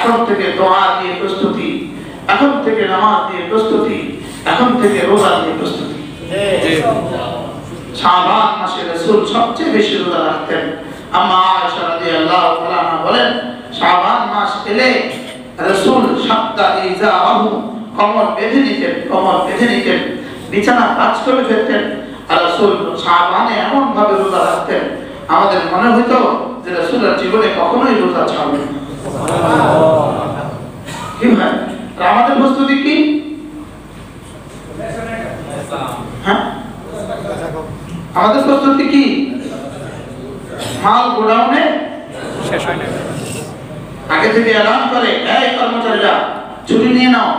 এখন থেকে দোয়া দিয়ে প্রস্তুতি, এখন থেকে নামাজ দিয়ে প্রস্তুতি, এখন থেকে রোজা দিয়ে প্রস্তুতি। শাবান মাসে রাসূল সবচেয়ে বেশি রোজা রাখতেন। আম্মা আয়েশা রাদিয়াল্লাহু তাআলা বলেন, শাবান মাস এলে রাসূল সাতটা ইজারাহু কমর বেঁধে নিতেন, বিছানা কাজ করে ফেলতেন। আর রাসূল শাবানে এমন ভাবে রোজা রাখতেন, আমাদের মনে হতো যে রাসূলের জীবনে কখনোই রোজা ছাড়বে না। কি ভাই, আমাদের প্রস্তুতি কি? হ্যাঁ, আমাদের প্রস্তুতি কি? মাল গোডাউনে শেষ হয় না, আগে থেকে এলান করে, এই কর্মচারীরা ছুটি নিয়ে নাও,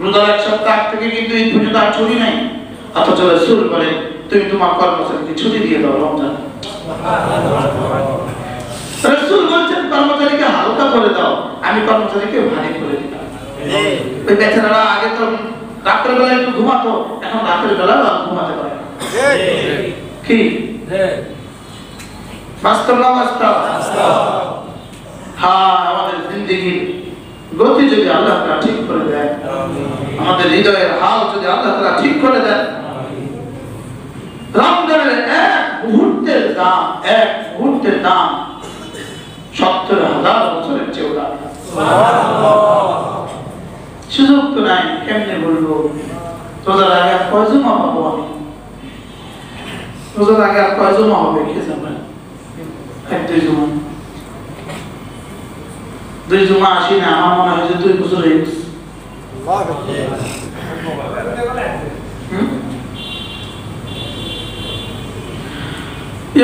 রোজার এক সপ্তাহ আগ থেকে কিন্তু এই পর্যন্ত আর ছুটি নাই। অথচ রাসূল বলেন, তুমি তোমার কর্মচারীকে ছুটি দিয়ে দাও রমজান। রাসূল বলছেন কর্মচারীকে হালকা করে দাও, আমি কর্মচারীকে ভারী করে দিলাম। ওই বেচারারা আগে তো রাতের বেলা একটু ঘুমাতো, এখন রাতের বেলা আর ঘুমাতে পারে না। কি বাস্তব না বাস্তব? হ্যাঁ, আমাদের জিন্দেগির গতি যদি আল্লাহ তাআলা ঠিক করে দেয়, আমাদের হৃদয়ের হাল যদি আল্লাহ তাআলা ঠিক করে দেন, রমজানের এক মুহূর্তের দাম 70,000 বছরের চেয়ে দাম। সুযোগ তো নাই, কেমনে বলবো? রোজার আগে আর কয় জমা পাবো আমি? রোজার আগে আর কয় জমা হবে? কে জানে? 1-2 জমা, 2 জমা আসি না, আমার মনে হয় যে 2 বছর হয়ে গেছে।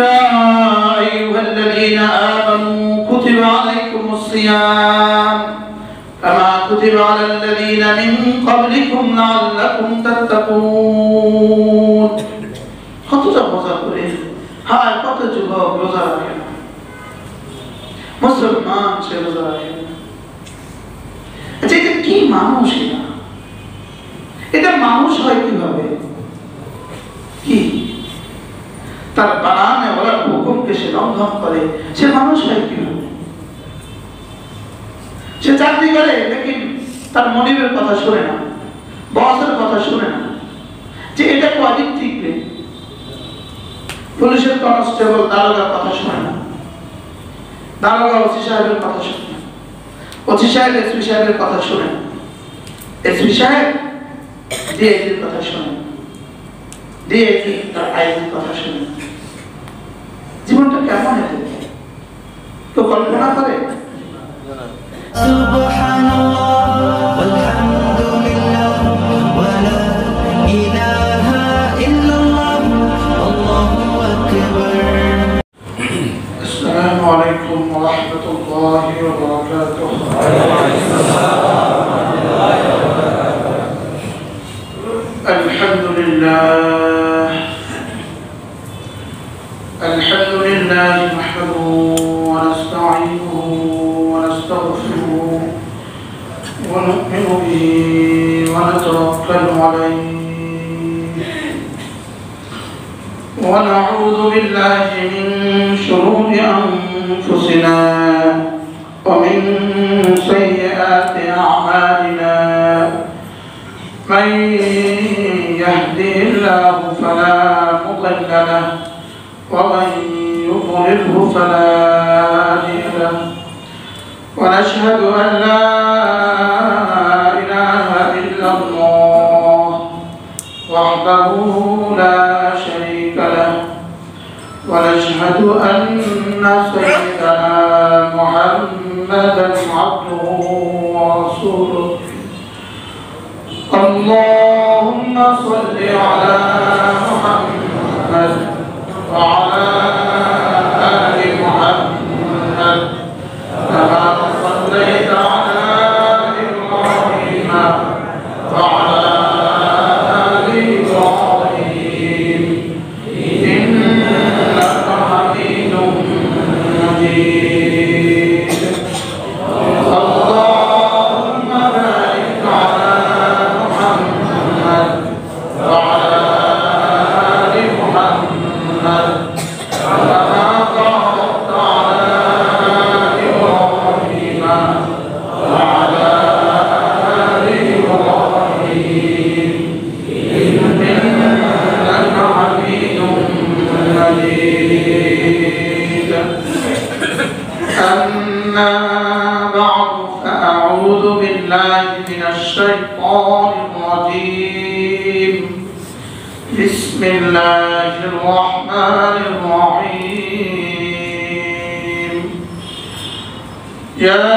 يا أيها الذين آمنوا كتب عليكم الصيام كما كتب على الذين من قبلكم لعلكم تتقون। কতটা মজা করে, হায় কত যুবক রোজা রাখে না, মুসলমান সে রোজা রাখে না। আচ্ছা, এটা কি মানুষ? এটা মানুষ হয় কিভাবে? কি তার বানানে ওরা হুকুমকে সে লঙ্ঘন করে, সে মানুষ হয় কিভাবে? সে চাকরি করে, লেকিন তার মনিবের কথা শুনে না, বসের কথা শুনে না, যে এটা কদিন ঠিকবে। পুলিশের কনস্টেবল দারোগার কথা শুনে না, দারোগা ওসি সাহেবের কথা শুনে না, ওসি সাহেব এসপি সাহেবের কথা শুনে না, এসপি সাহেব ডিআইজির কথা শুনে না, ডিআইজি তার আইজির কথা শুনে না। জীবনটা কেমন হতে তো কল্পনা করে? সুবহানাল্লাহ আলহামদুলিল্লাহ ওয়া লা ইলাহা ইল্লাল্লাহ আল্লাহু আকবার। আসসালামু আলাইকুম ওয়া রাহমাতুল্লাহি ওয়া বারাকাতুহু। আলহামদুলিল্লাহ নাহমাদুহু ওয়া নাস্তাঈনুহু ওয়া নাস্তাগফিরুহু ওয়া নু'মিনু বিহি ওয়া নাতাওয়াক্কালু আলাইহি ওয়া নাউযু বিল্লাহি মিন শুরুরি আনফুসিনা ওয়া মিন সাইয়্যাতি আ'মালিনা। من يهده الله فلا مضل له ومن يضلله فلا هادي له ونشهد أن لا إله إلا الله وحده لا شريك له ونشهد أن سيدنا محمدا عبده ورسوله. اللهم صل على محمد وعلى آل محمد كما صليت على إبراهيم وعلى آل إبراهيم إنك حميد مجيد. اللهم بارك على محمد وعلى آل محمد كما باركت على إبراهيم أما بعد فأعوذ بالله من الشيطان الرجيم بسم الله الرحمن الرحيم يا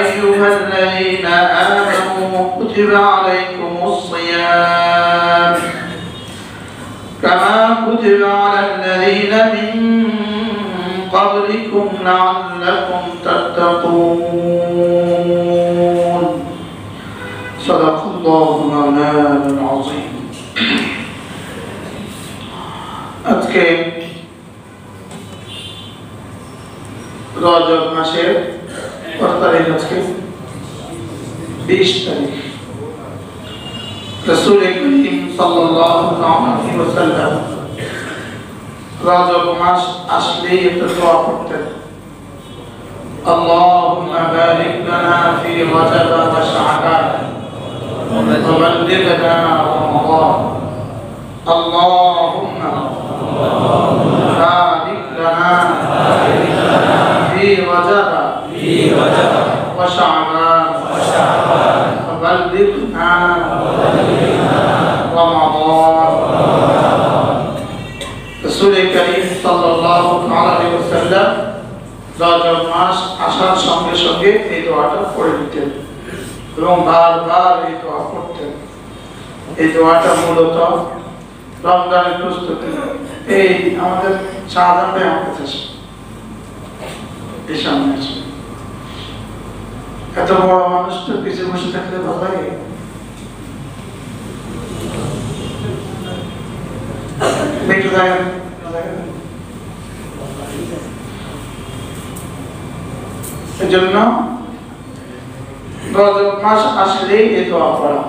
أيها الذين آمنوا كتب عليكم الصيام كما كتب على الذين من قبلكم لعلكم تتقون صدق الله مولانا العظيم আজকে রজব মাসের কত তারিখ আজকে 20 তারিখ রাসূল করিম সাল্লাল্লাহু আলাইহি ওয়াসাল্লাম রজব মাস আসলেই একটা দোয়া করতেন আল্লাহুম্মা বারিক লানা ফি রজব ওয়া শাবান ওয়া বাল্লিগনা রমাদান আল্লাহুম্মা বারিক লানা ফি রজব ওয়া শাবান ওয়া বাল্লিগনা রমাদান রাসূল করিম সাল্লাল্লাহু আলাইহি ওয়াসাল্লাম রজব মাস আসার সঙ্গে সঙ্গে এই দোয়াটা পড়ে দিতেন এবং বারবার এই দোয়া করতেন। এই দোয়াটা মূলত রমজানের প্রস্তুতি। এই আমাদের শাহজাহান ভাই আমার কাছে আসে, এই সামনে আসে। এত বড় মানুষ তো পিছিয়ে বসে থাকলে ভালো লাগে। একটু দেখেন এই জন্য রজব মাস আসলেই এই দোয়া পড়া।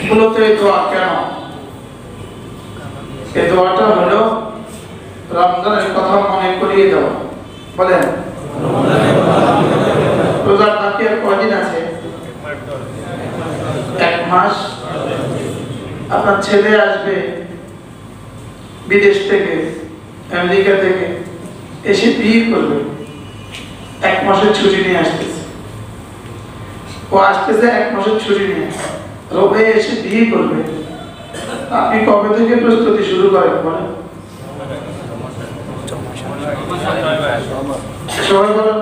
মূলত এই দোয়া কেন? এই দোয়াটা হলো রমজানের কথা মনে করিয়ে দেওয়া। বলেন রোজার বাকি আর কয়দিন আছে? 1 মাস। আপনার ছেলে আসবে বিদেশ থেকে, আমেরিকা থেকে, এসে বিয়ে করবে। 1 মাসের ছুটি নিয়ে আসতেছে। ও আসতেছে 1 মাসের ছুটি নিয়ে, রবে এসে বিয়ে করবে। আপনি কবে থেকে প্রস্তুতি শুরু করেন বলেন? সবাই বলেন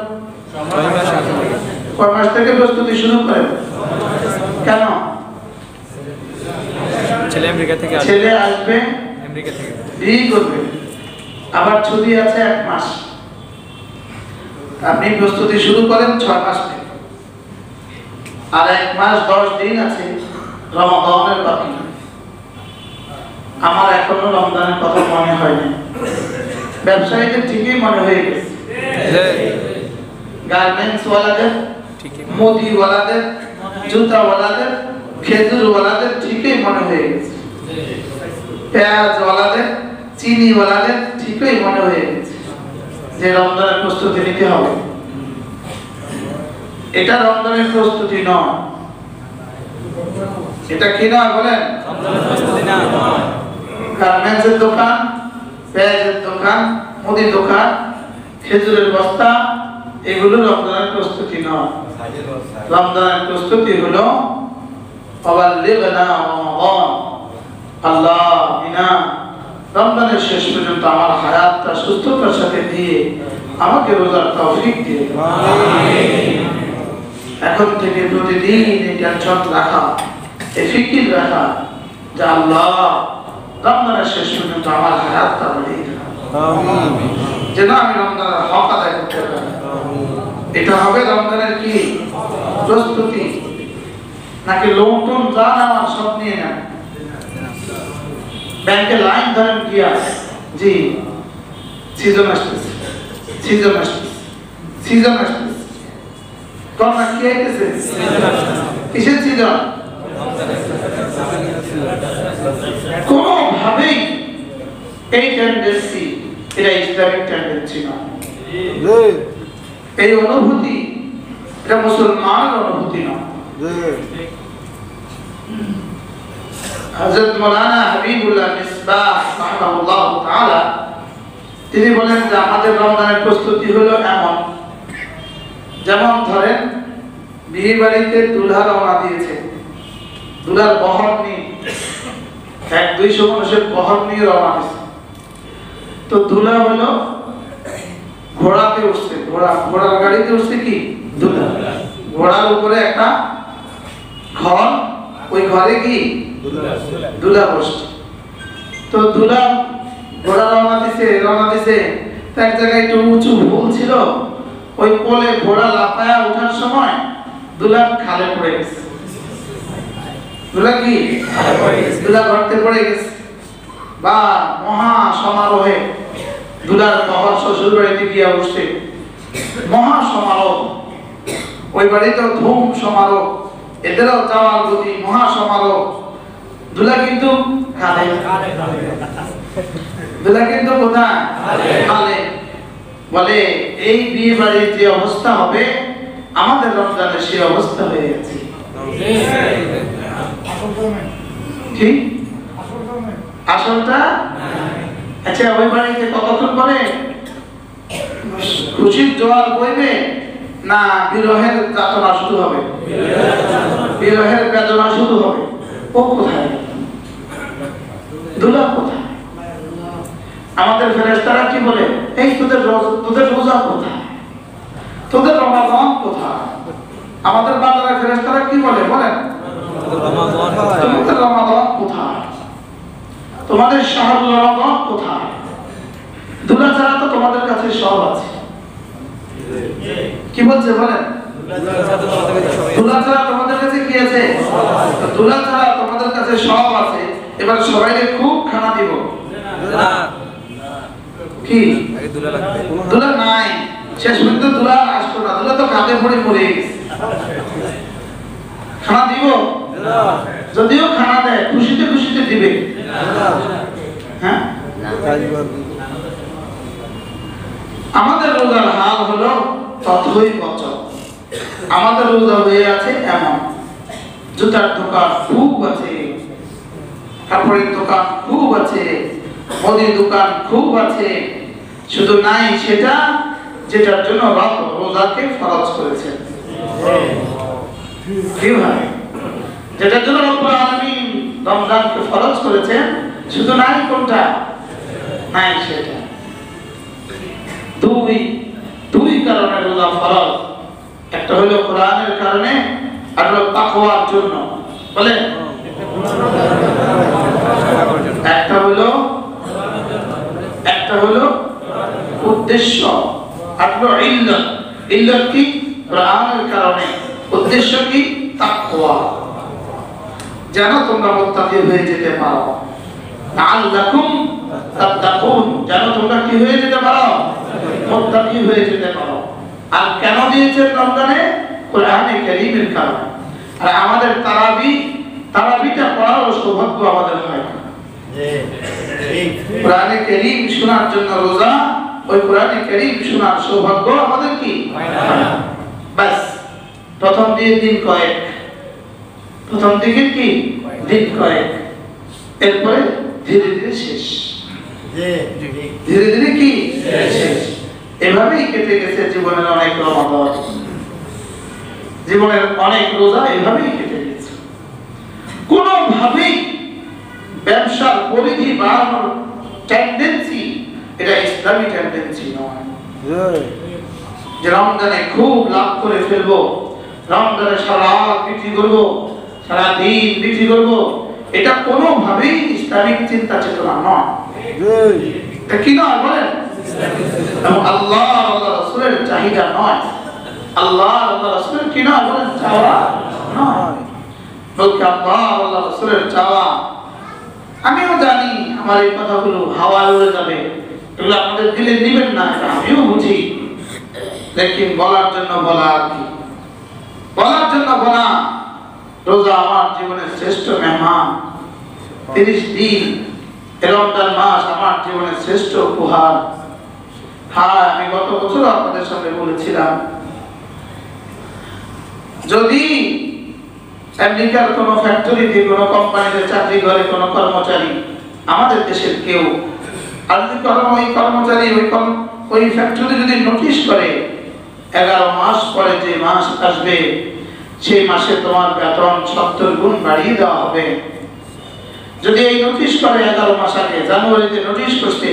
কয় মাস থেকে প্রস্তুতি শুরু করেন? কেন? ছেলে আসবে আমেরিকা থেকে, বিয়ে করবে, আবার ছুটি আছে 1 মাস। আপনি প্রস্তুতি শুরু করেন 6 মাস থেকে। আর 1 মাস 10 দিন আছে রমাদানের বাকি। আমার এখনো রমজানের কথা মনে হয়নি। ব্যবসায়ীদের ঠিকই মনে হয়ে গেছে, গার্মেন্টস ওয়ালাদের, মুদি ওয়ালাদের, জুতা ওয়ালাদের, খেজুর ওয়ালাদের ঠিকই মনে হয়ে গেছে। পেঁয়াজ ওয়ালাদের, চিনি ওয়ালাদের ঠিকই মনে হয়ে গেছে যে রমজানের প্রস্তুতি নিতে হবে। এটা রমজানের প্রস্তুতি নয়। এটা কি না বলেন? গার্মেন্টসের দোকান, পেঁয়াজের দোকান, মুদির দোকান, খেজুরের বস্তা, এগুলো রমজানের প্রস্তুতি নয়। রমজানের প্রস্তুতি হলো আল্লাহ বিনা রমজানের শেষ পর্যন্ত আমার হায়াতটা সুস্থতার সাথে দিয়ে আমাকে রোজার তৌফিক দিয়ে এখন থেকে প্রতিদিন এই টেনশন রাখা, এই ফিকির রাখা যে আল্লাহ রমজানের শেষ পর্যন্ত আমার হায়াতটা বাড়িয়ে দেন, যেন আমি রমজানের হক আদায় করতে পারি। এটা হবে রমজানের কি প্রস্তুতি? নাকি লোকজন যা নেওয়ার সব নিয়ে নেন? ব্যাংকে লাইন ধরেন গিয়া, জি সিজন আসতেছে, সিজন আসতেছে, সিজন আসতেছে, কন্যা কি আইতেছে? কিসের সিজন? কোনোভাবেই এই টেন্ডেন্সি এটা ইসলামিক টেন্ডেন্সি না। এই অনুভূতি এটা মুসলমানের অনুভূতি না। হযরত মাওলানা হাবিবুল্লাহ মিসবাহ রাহিমাহুল্লাহ তাআলা তিনি বলেন যে আমাদের রমজানের প্রস্তুতি হলো এমন, যেমন ধরেন বিয়ে বাড়িতে দুলহা রওনা দিয়েছে, দুলার বহর নিয়ে 100-200 মানুষের বহর নিয়ে রওনা দিয়েছে। তো দুলা হলো ঘোড়াতে উঠছে, ঘোড়ার গাড়িতে উঠছে কি দুলা, ঘোড়ার উপরে একটা ঘর, ওই ঘরে কি দুলা বসছে। তো দুলা ঘোড়া রওনা দিছে এক জায়গায় একটু উঁচু ভুল ছিল, ওই কোলে ঘোড়া লাফায়া ওঠার সময় দুলা খালে পড়ে গেছে। দুলা কি দুলা গর্তে পড়ে গেছে। বা মহা সমারোহে দুলার বাবার শ্বশুর বাড়িতে গিয়া বসছে, মহা সমারোহ, ওই বাড়িতেও ধুম সমারোহ, এদেরও যাওয়ার গতি, মহা সমারোহ। দুলা কিন্তু খালে, দুলা কিন্তু কোথায় খালে। বলে এই বিয়ে বাড়ির যে অবস্থা হবে আমাদের রমজানে সেই অবস্থা হয়ে গেছে। ঠিক আসলটা আচ্ছা, ওই বাড়িতে কতক্ষণ পরে খুশির জোয়ার বইবে না বিরহের যাতনা শুরু হবে? বিরহের বেদনা শুরু হবে। ও কোথায়? দুলা কোথায়? আমাদের ফেরেশতারা কি বলে, এই তোদের রোজা কোথায়, তোদের রমাদান কোথায়? আমাদের বাজারের ফেরেশতারা কি বলে বলেন, তোমাদের রমাদান কোথায়, তোমাদের শাহরুল রমাদান কোথায়? দুলা ছাড়া তো তোমাদের কাছে সব আছে। কি বলছে বলেন? দুলা ছাড়া তোমাদের কাছে কি আছে? দুলা ছাড়া তোমাদের কাছে সব আছে। এবার সবাইকে খুব খানা দিব। কি দুলা নাই, শেষ পর্যন্ত দুলা আসতো না, দুলা তো কাঁধে পড়ে পড়ে গেছে। খানা দিব, যদিও খানা দেয় খুশিতে খুশিতে দিবে। হ্যাঁ, আমাদের রোজার হাল হলো তথই বচন। আমাদের রোজা হয়ে আছে এমন, জুতার দোকান খুব আছে, কাপড়ের দোকান খুব আছে, মুদির দোকান খুব আছে, শুধু নাই সেটা যেটার জন্য রব রোজাকে ফরজ করেছেন। কি ভাই, যেটার জন্য রব্বুল আলামিন রমজানকে ফরজ করেছেন, শুধু নাই কোনটা? নাই সেটা। দুই কারণে রোজা ফরজ। একটা হলো কোরআনের কারণে, আর হলো তাকওয়ার জন্য। বলে একটা হলো উদ্দেশ্য, আর হলো ইল্লাত। ইল্লাত কি? কোরআনের কারণে। উদ্দেশ্য কি? তাকওয়া, যেন তোমরা মুত্তাকি হয়ে যেতে পারো। লাআল্লাকুম তাত্তাকুন, যেন তোমরা কি হয়ে যেতে পারো? মুত্তাকি হয়ে যেতে পারো। আর কেন দিয়েছেন রমজানে? কোরআনে কারীমের কারণে। আর আমাদের তারাবিটা পড়ার সৌভাগ্য আমাদের হয় না। কোরআনে কারীম শোনার জন্য রোজা, ওই কোরআনে কারীম শোনার সৌভাগ্য আমাদের কি হয় না। বাস, প্রথম দিয়ে দিন কয়েক, প্রথম দিকে কি দিন কয়েক, এরপরে ধীরে ধীরে শেষ, ধীরে ধীরে কি শেষ। এভাবেই কেটে গেছে জীবনের অনেক রমাদান, জীবনের অনেক রোজা এভাবেই কেটে গেছে। কোনোভাবেই ব্যবসার পরিধি বাড়ানোর টেন্ডেন্সি, এটা ইসলামী টেন্ডেন্সি নয় যে রমজানে খুব লাভ করে ফেলবো, রমজানে সারা রাত বিক্রি করবো, সারা দিন বিক্রি করবো। এটা কোনোভাবেই ইসলামিক চিন্তা চেতনা নয়। এটা কি নয় বলেন? আল্লাহ রাসূলের চাহিদা নয়। আল্লাহ রাসূলের কি নয় বলেন? চাওয়া নয়, বলতে আল্লাহ রাসূলের চাওয়া। আমিও জানি আমার এই কথাগুলো হাওয়ায় উড়ে যাবে, এগুলো আপনাদের দিলে নিবেন না, আমিও বুঝি। লেকিন বলার জন্য বলা, আর কি বলার জন্য বলা। রোজা আমার জীবনের শ্রেষ্ঠ মেহমান। 30 দিন রমজান মাস আমার জীবনের শ্রেষ্ঠ উপহার। হ্যাঁ, আমি গত বছর আপনাদের সামনে বলেছিলাম, যদি আমেরিকার কোন ফ্যাক্টরিতে, কোন কোম্পানিতে চাকরি করে কোন কর্মচারী, আমাদের দেশের কেউ আর যদি ওই কর্মচারী ওই ফ্যাক্টরি যদি নোটিশ করে 11 মাস পরে যে মাস আসবে সেই মাসে তোমার বেতন 70 গুণ বাড়িয়ে দেওয়া হবে। যদি এই নোটিশ করে 11 মাস আগে জানুয়ারিতে নোটিশ করছে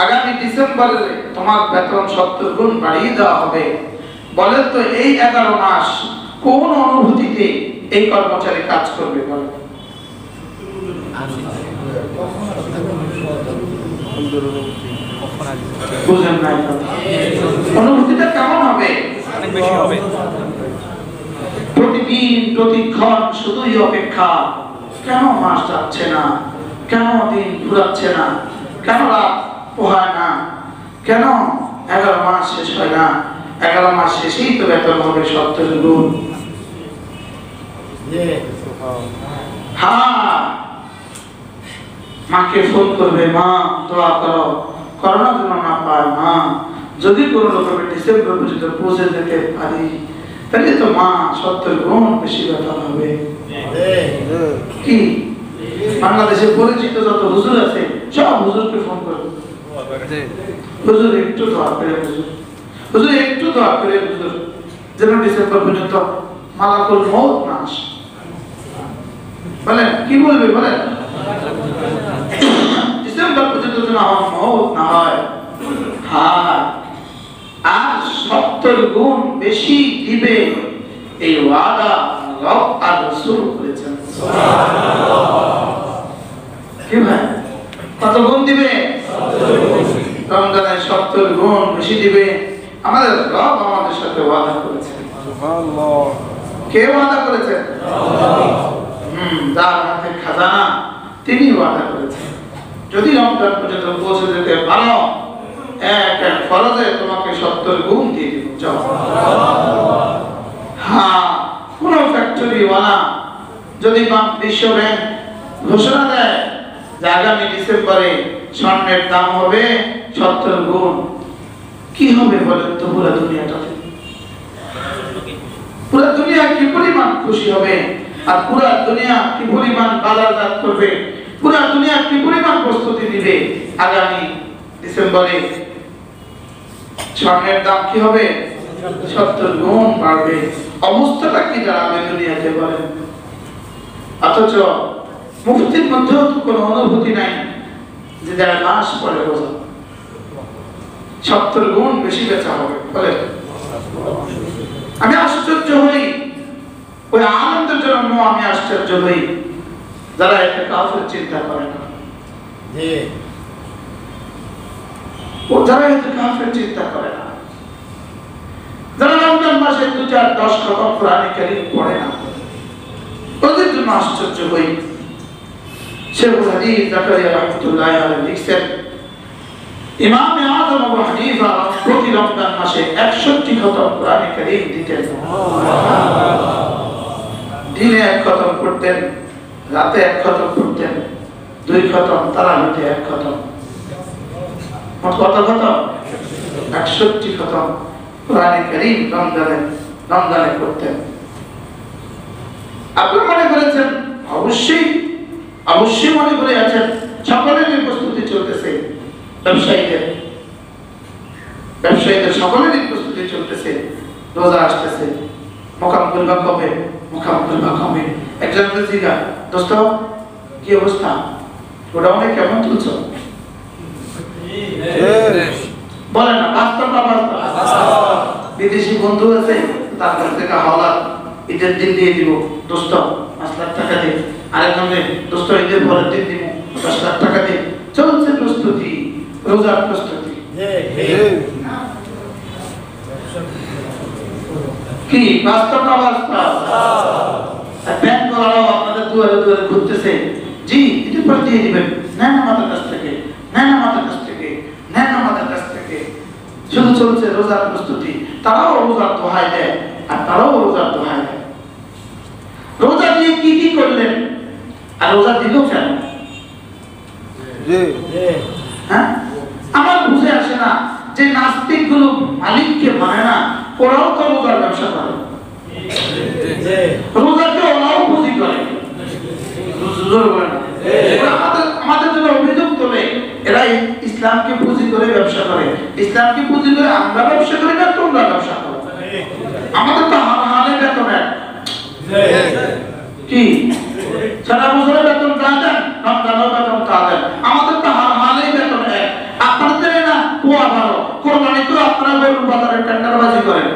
আগামী ডিসেম্বরে তোমার বেতন 70 গুণ বাড়িয়ে দেওয়া হবে, বলেন তো এই 11 মাস কোন অনুভূতিতে এই কর্মচারী কাজ করবে? বলেন বুঝেন নাই অনুভূতিটা কেমন হবে? অনেক বেশি হবে। প্রতিদিন প্রতিক্ষণ শুধুই অপেক্ষা, কেন মাস যাচ্ছে না, কেন দিন ঘুরাচ্ছে না, কেন রাত পোহায় না, কেন 11 মাস শেষ হয় না? 11 মাস শেষেই তো বেতন হবে 70 গুণ। হ্যাঁ, মাকে ফোন করবে, মা দোয়া করো করোনা যেন না পায়, মা যদি কোনো রকমের ডিসেম্বর পর্যন্ত পৌঁছে যেতে পারি তাহলে তো মা 70 গুণ বেশি বেতন হবে। কি বাংলাদেশে পরিচিত যত হুজুর আছে সব হুজুরকে ফোন করবে, হুজুর একটু দোয়া করে, হুজুর একটু দোয়া করে, হুজুর যেন ডিসেম্বর পর্যন্ত মালাকুল মউত না আসে। বলেন কি বলবে? বলেন ডিসেম্বর পর্যন্ত যেন আমার মউত না হয়। হ্যাঁ, আর 70 গুণ বেশি দিবে এই ওয়াদা রব আর রাসূল করেছেন। কি ভাই, কত গুণ দিবে? রমজানে 70 গুণ বেশি দিবে। আমাদের রব আমাদের সাথে ওয়াদা করেছেন। সুবহানাল্লাহ। কে ওয়াদা করেছেন? যার হাতে খাজানা তিনি ওয়াদা করেছেন, যদি রমজান পর্যন্ত পৌঁছে যেতে পারো এক ফরজে তোমাকে 70 গুণ দিয়ে দিব। হ্যাঁ, কোন ফ্যাক্টরি ওয়ালা যদি বিশ্ব ব্যাংক ঘোষণা দেয় যে আগামী ডিসেম্বরে স্বর্ণের দাম হবে 70 গুণ, কি হবে বলেন তো? পুরো দুনিয়াটাতে, পুরো দুনিয়া কি পরিমাণ খুশি হবে, আর পুরো দুনিয়া কি পরিমাণ বাজারজাত করবে, পুরো দুনিয়া কি পরিমাণ প্রস্তুতি নিবে আগামী ডিসেম্বরে স্বর্ণের দাম কি হবে? 70 গুণ বাড়বে। অবস্থাটা কি দাঁড়াবে দুনিয়াতে বলেন? অথচ মুফতির মধ্যেও তো কোনো অনুভূতি নাই যে 1.5 মাস পরে রোজা 70 গুণ বেশি বেচা হবে। বলেন আমি আশ্চর্য হই, ওই আনন্দের জন্য আমি আশ্চর্য হই যারা একটা কাফের চিন্তা করে না, যারা একটা কাফের চিন্তা করে না, যারা রমজান মাসে 2-4-10 খতম কোরআনে কারীম পড়ে না, ওদের জন্য আশ্চর্য হই। শেখুল হাদিস জাকারিয়া রাহমাতুল্লাহি আলাইহি লিখছেন, ইমাম আযম আবু হানিফা প্রতি রমজান মাসে 61 খতম কোরআনে কারীম দিতেন। দিনে 1 খতম করতেন, রাতে 1 খতম করতেন, 2 খতম, তারাবিতে 1 খতম, মোট কত খতম? 61 খতম কোরআনে কারীম রমজানে করতেন। আপনি মনে করেছেন? অবশ্যই মনে করে আছেন সকলেরই প্রস্তুতি চলতেছে, ব্যবসায়ীদের সকলেরই প্রস্তুতি চলতেছে, রোজা আসতেছে, মোকাম করবা কবে, মোকাম করবা কবে। একজন জিজ্ঞাসা, দোস্ত কি অবস্থা, ওটা অনেক কেমন তুলছ? বলেন না বাস্তব না বাস্তব? বিদেশি বন্ধু আছে, তার কাছ থেকে হাওলা ঈদের দিন দিয়ে দিব, দোস্ত 5 লাখ টাকা দিয়ে, আরেকজনের দোস্ত ঈদের পরের দিন দিব 10 লাখ টাকা দিয়ে। চলছে প্রস্তুতি, রোজার প্রস্তুতি। কি বাস্তব না বাস্তব? ব্যাংক ওয়ালাও আপনাদের দুয়ারে দুয়ারে ঘুরতেছে, জি ঈদের পর দিয়ে দিবেন, নেন আমাদের কাছ থেকে, নেন আমাদের কাছ থেকে, নেন আমাদের কাছ থেকে। শুধু চলছে রোজার প্রস্তুতি। তারাও রোজার দোহাই দেয় আর তারাও রোজার দোহাই দেয়। রোজা দিয়ে কি কি করলেন আর রোজা দিলেও কেন? হ্যাঁ, আমার বুঝে আসে না যে নাস্তিক গুলো মালিককে মানে না, ওরাও তো রোজার ব্যবসা করে, রোজাকে ওরাও পুঁজি করে। আমাদের জন্য অভিযোগ তোলে, এরা ইসলামকে পুঁজি করে ব্যবসা করে। ইসলামকে পুঁজি করে আমরা ব্যবসা করি না, তোমরা ব্যবসা করো। আমাদের তো হালে বেতন এক কি সারা বছরের বেতন তা দেন, রমজানের বেতন তা দেন। আমাদের তো হালেই বেতন এক। আপনাদের না পোয়া ভালো, কোরবানি তো আপনারা গরুর বাজারে টেন্ডারবাজি করেন,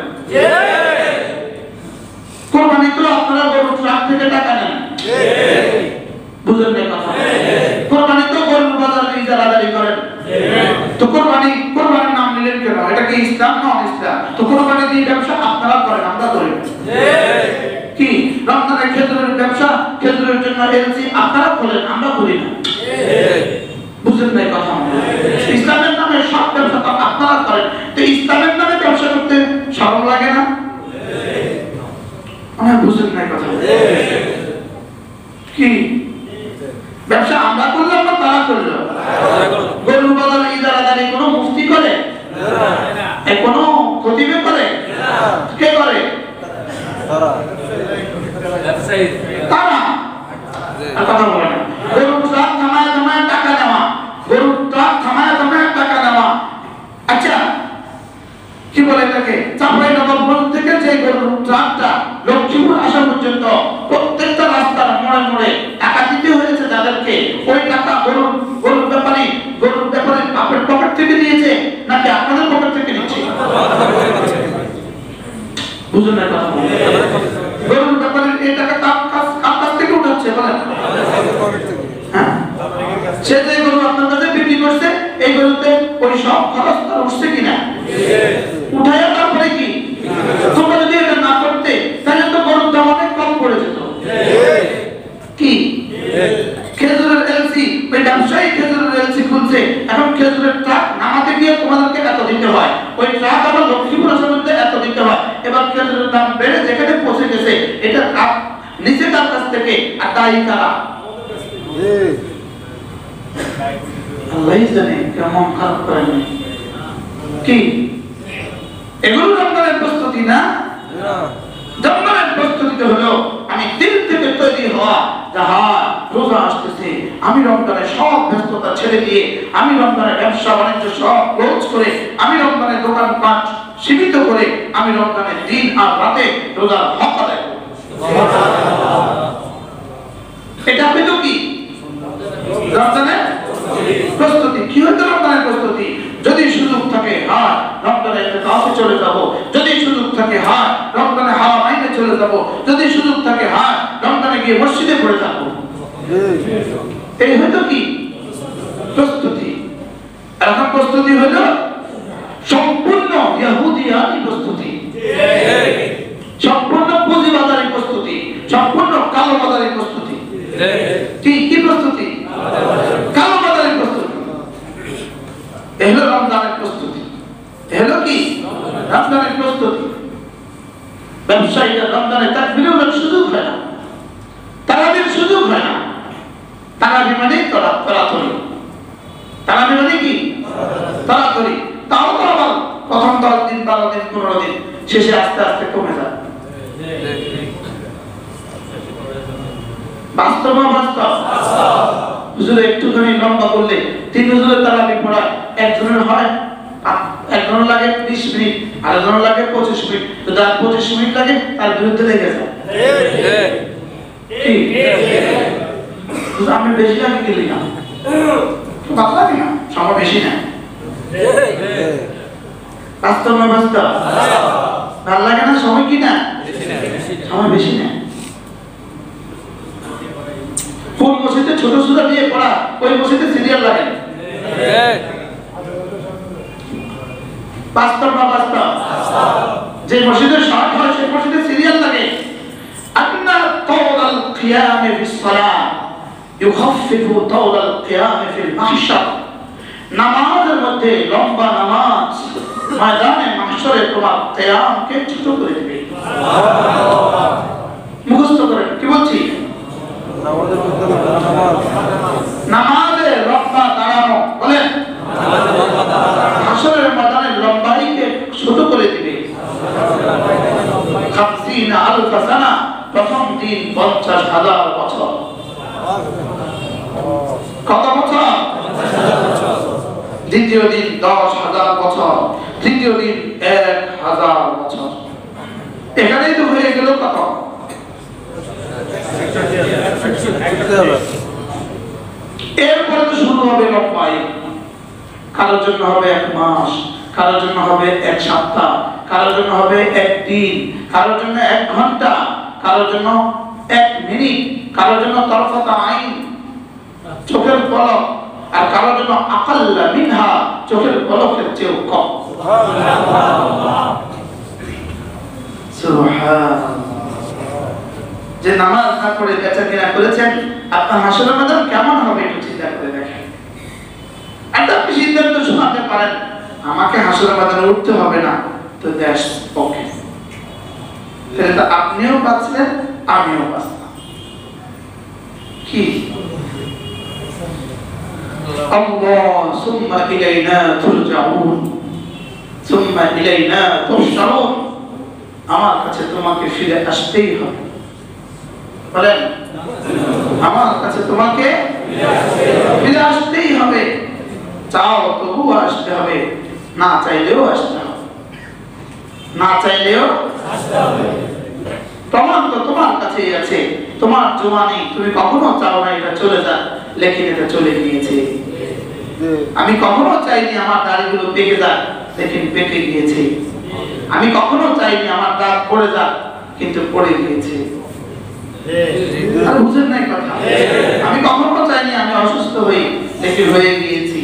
কোরবানি তো আপনারা গরুর ট্রাক থেকে টাকা নেন, বুঝলেন না কথা? কোরবানি তো গরুর বাজারে ইজারাদারি করেন। তো কোরবানির নাম নিলেন কেন? এটা কি ইসলাম না ইসলাম? তো কোরবানি দিয়ে ব্যবসা আপনারা করেন, আমরা করি কি? রমজানের খেজুরের ব্যবসা, খেজুরের জন্য এলসি আপনারা করেন, আমরা করি না, বুঝলেন না কথা? ইসলামের নামে সব ব্যবসা তো আপনারা করেন। তো ইসলামের নামে ব্যবসা করতে শরম লাগে না? বুঝলেন না কথা? কি ব্যবসা আমরা করলাম না তারা করলো? গরুর বাজারে ইজারাদারি কোনো মুফতি করে? কোনো খতিবে করে? কে করে? তারা। কথা বলে না। গরুর ট্রাক থামায় টাকা নেওয়া, গরুর ট্রাক থামায় টাকা নেওয়া। আচ্ছা কি বলে এটাকে? চাঁপাইনবাবগঞ্জ থেকে যে গরুর ট্রাকটা লক্ষ্মীপুর আসা পর্যন্ত প্রত্যেকটা রাস্তার মোড়ে মোড়ে টাকা দিতে হয়েছে যাদেরকে, ওই টাকা গরুর ব্যাপারী বাপের পকেট থেকে দিয়েছে নাকি আপনাদের পকেট থেকে নিচ্ছে? বুঝুন না কথা? গরুর ব্যাপারীর এই টাকা কার কাছ থেকে উঠাচ্ছে বলেন? সে যে গরু আপনার কাছে বিক্রি করছে, এই গরুতে ওই সব খরচ তার উঠছে কিনা? উঠায় তারপরে কি? তোমরা যদি এটা না করতে তাহলে তো গরুর দাম অনেক কম পড়ে যেত। কি খেজুরের এলসি, ওই ব্যবসায়ী খেজুরের এলসি খুলছে, এখন খেজুরের ট্রাক নামাতে গিয়ে তোমাদেরকে এত দিতে হয়, ওই ট্রাক আবার লক্ষ্মীপুর আসার মধ্যে এত দিতে হয়। এবার খেজুরের দাম বেড়ে যেখানে পৌঁছে গেছে, এটা নিচে তার কাছ থেকে, আর দায়ী কারা? আল্লাহই জানে কেমন খারাপ করেন। কি এগুলো রমজানের প্রস্তুতি না? রমজানের প্রস্তুতিতে হলো আমি দিল থেকে তৈরি হওয়া, রোজা আসতেছে, আমি রমজানের সব ব্যস্ততা ছেড়ে দিয়ে, আমি রমজানের ব্যবসা বাণিজ্য সব ক্লোজ করে, আমি রমজানের দোকানপাট সীমিত করে, আমি রমজানের দিন আর রাতে রোজার হক আদায় করব। এটা হলো কি রমজানের প্রস্তুতি? কি হতো রমজানের প্রস্তুতি? যদি সুযোগ থাকে হ্যাঁ রমজানে ইতিকাফে চলে যাব, যদি সুযোগ থাকে হ্যাঁ রমজানে হারামাইনে চলে যাব, যদি সুযোগ থাকে হ্যাঁ রমজানে গিয়ে মসজিদে পড়ে থাকবো। এই হয়তো কি প্রস্তুতি? এখন প্রস্তুতি হলো সম্পূর্ণ ইহুদিয়ানি প্রস্তুতি, সম্পূর্ণ পুঁজিবাজারি প্রস্তুতি, সম্পূর্ণ কালোবাজারি প্রস্তুতি। কি প্রস্তুতি? কালোবাজারি প্রস্তুতি। এহলো রমজানের প্রস্তুতি। এহলো কি রমজানের প্রস্তুতি? ব্যবসায়ীরা রমজানে তাকবীরের সুযোগ হয় না, তারাবির সুযোগ হয় না। তারাবি মানে তাড়াতাড়ি, তারাবি মানে কি তাড়াতাড়ি। তাও তো আবার প্রথম 10 দিন 12 দিন 15 দিন, শেষে আস্তে আস্তে কমে যায়। বাস্তব হুজুর একটুখানি লম্বা করলে 3 হুজুরের তারাবি পড়া একজনের হয়, একজনের লাগে 20 মিনিট, আরেকজনের লাগে 25 মিনিট। তো যার 25 মিনিট লাগে তার বিরুদ্ধে লেগে যায়। আমি বেশি লাগে গেলি না, বাংলা না সময় বেশি না। বাস্তব না বাস্তব? ভাল লাগে না সময় কি না? সময় বেশি না। কোন মসজিদে ছোট সূরা দিয়ে পড়া, ওই মসজিদে সিরিয়াল লাগে। বাস্তব না বাস্তব? যে মসজিদে শর্ট হয় সেই মসজিদে সিরিয়াল লাগে। আন্না তাওলাল কিয়াম ফিস সালাহ ইউখাফফিফু তাওলাল কিয়াম ফিল মাহশার। নামাজের মধ্যে লম্বা নামাজ ময়দানে মাহশরে তোমার কিয়ামকে ছোট করে দেবে। মুখস্থ করেন কি বলছি? নামাজে লম্বা দাঁড়ানো, বলেন হাসরের ময়দানে লম্বাইকে ছোট করে দিবে। 50,000 সানা, প্রথম দিন 50,000 বছর। কত বছর? দিন দ্বিতীয় দিন 10,000 বছর, তৃতীয় দিন 1,000 বছর। এখানেই তো হয়ে গেল কত? এরপরে তো শুরু হবে লম্বাই। কারোর জন্য হবে 1 মাস, কারোর জন্য হবে 1 সপ্তাহ, কারোর জন্য হবে 1 দিন, কারোর জন্য 1 ঘন্টা, কারোর জন্য 1 মিনিট, কারোর জন্য তরফাতা আইন, চোখের পলক, আর কারোর জন্য আকাল্লা মিনহা, চোখের পলকের চেয়েও কম। সুবহানাল্লাহ। যে নামাজ না পড়ে বেচা কিনা করেছেন, আপনার হাসরের ময়দান কেমন হবে একটু চিন্তা করে দেখেন। আর আপনি সিদ্ধান্ত শোনাতে পারেন আমাকে হাসরের ময়দানে উঠতে হবে না, তো দেশ ওকে, তাহলে তো আপনিও বাঁচলেন, আমিও বাঁচলাম। কি আল্লাহ সুম্মা ইলাইনা তুরজাউন, সুম্মা ইলাইনা তুহশারুন, আমার কাছে তোমাকে ফিরে আসতেই হবে। বলেন, আমার কাছে তোমাকে ফিরে আসতেই হবে। চাও তবু আসতে হবে, না চাইলেও আসতে হবে, না চাইলেও আসতে হবে। প্রমাণ তো তোমার কাছেই আছে। তোমার জওয়ানি, তুমি কখনো চাও না এটা চলে যাক, লেকিন এটা চলে গিয়েছে। আমি কখনো চাইনি আমার দাড়িগুলো পেকে যাক, লেকিন পেকে গিয়েছে। আমি কখনো চাইনি আমার দাঁত পড়ে যাক, কিন্তু পড়ে গিয়েছে। আর বুঝেন নাই কথা? আমি কখনো চাইনি আমি অসুস্থ হই, লেকিন হয়ে গিয়েছি।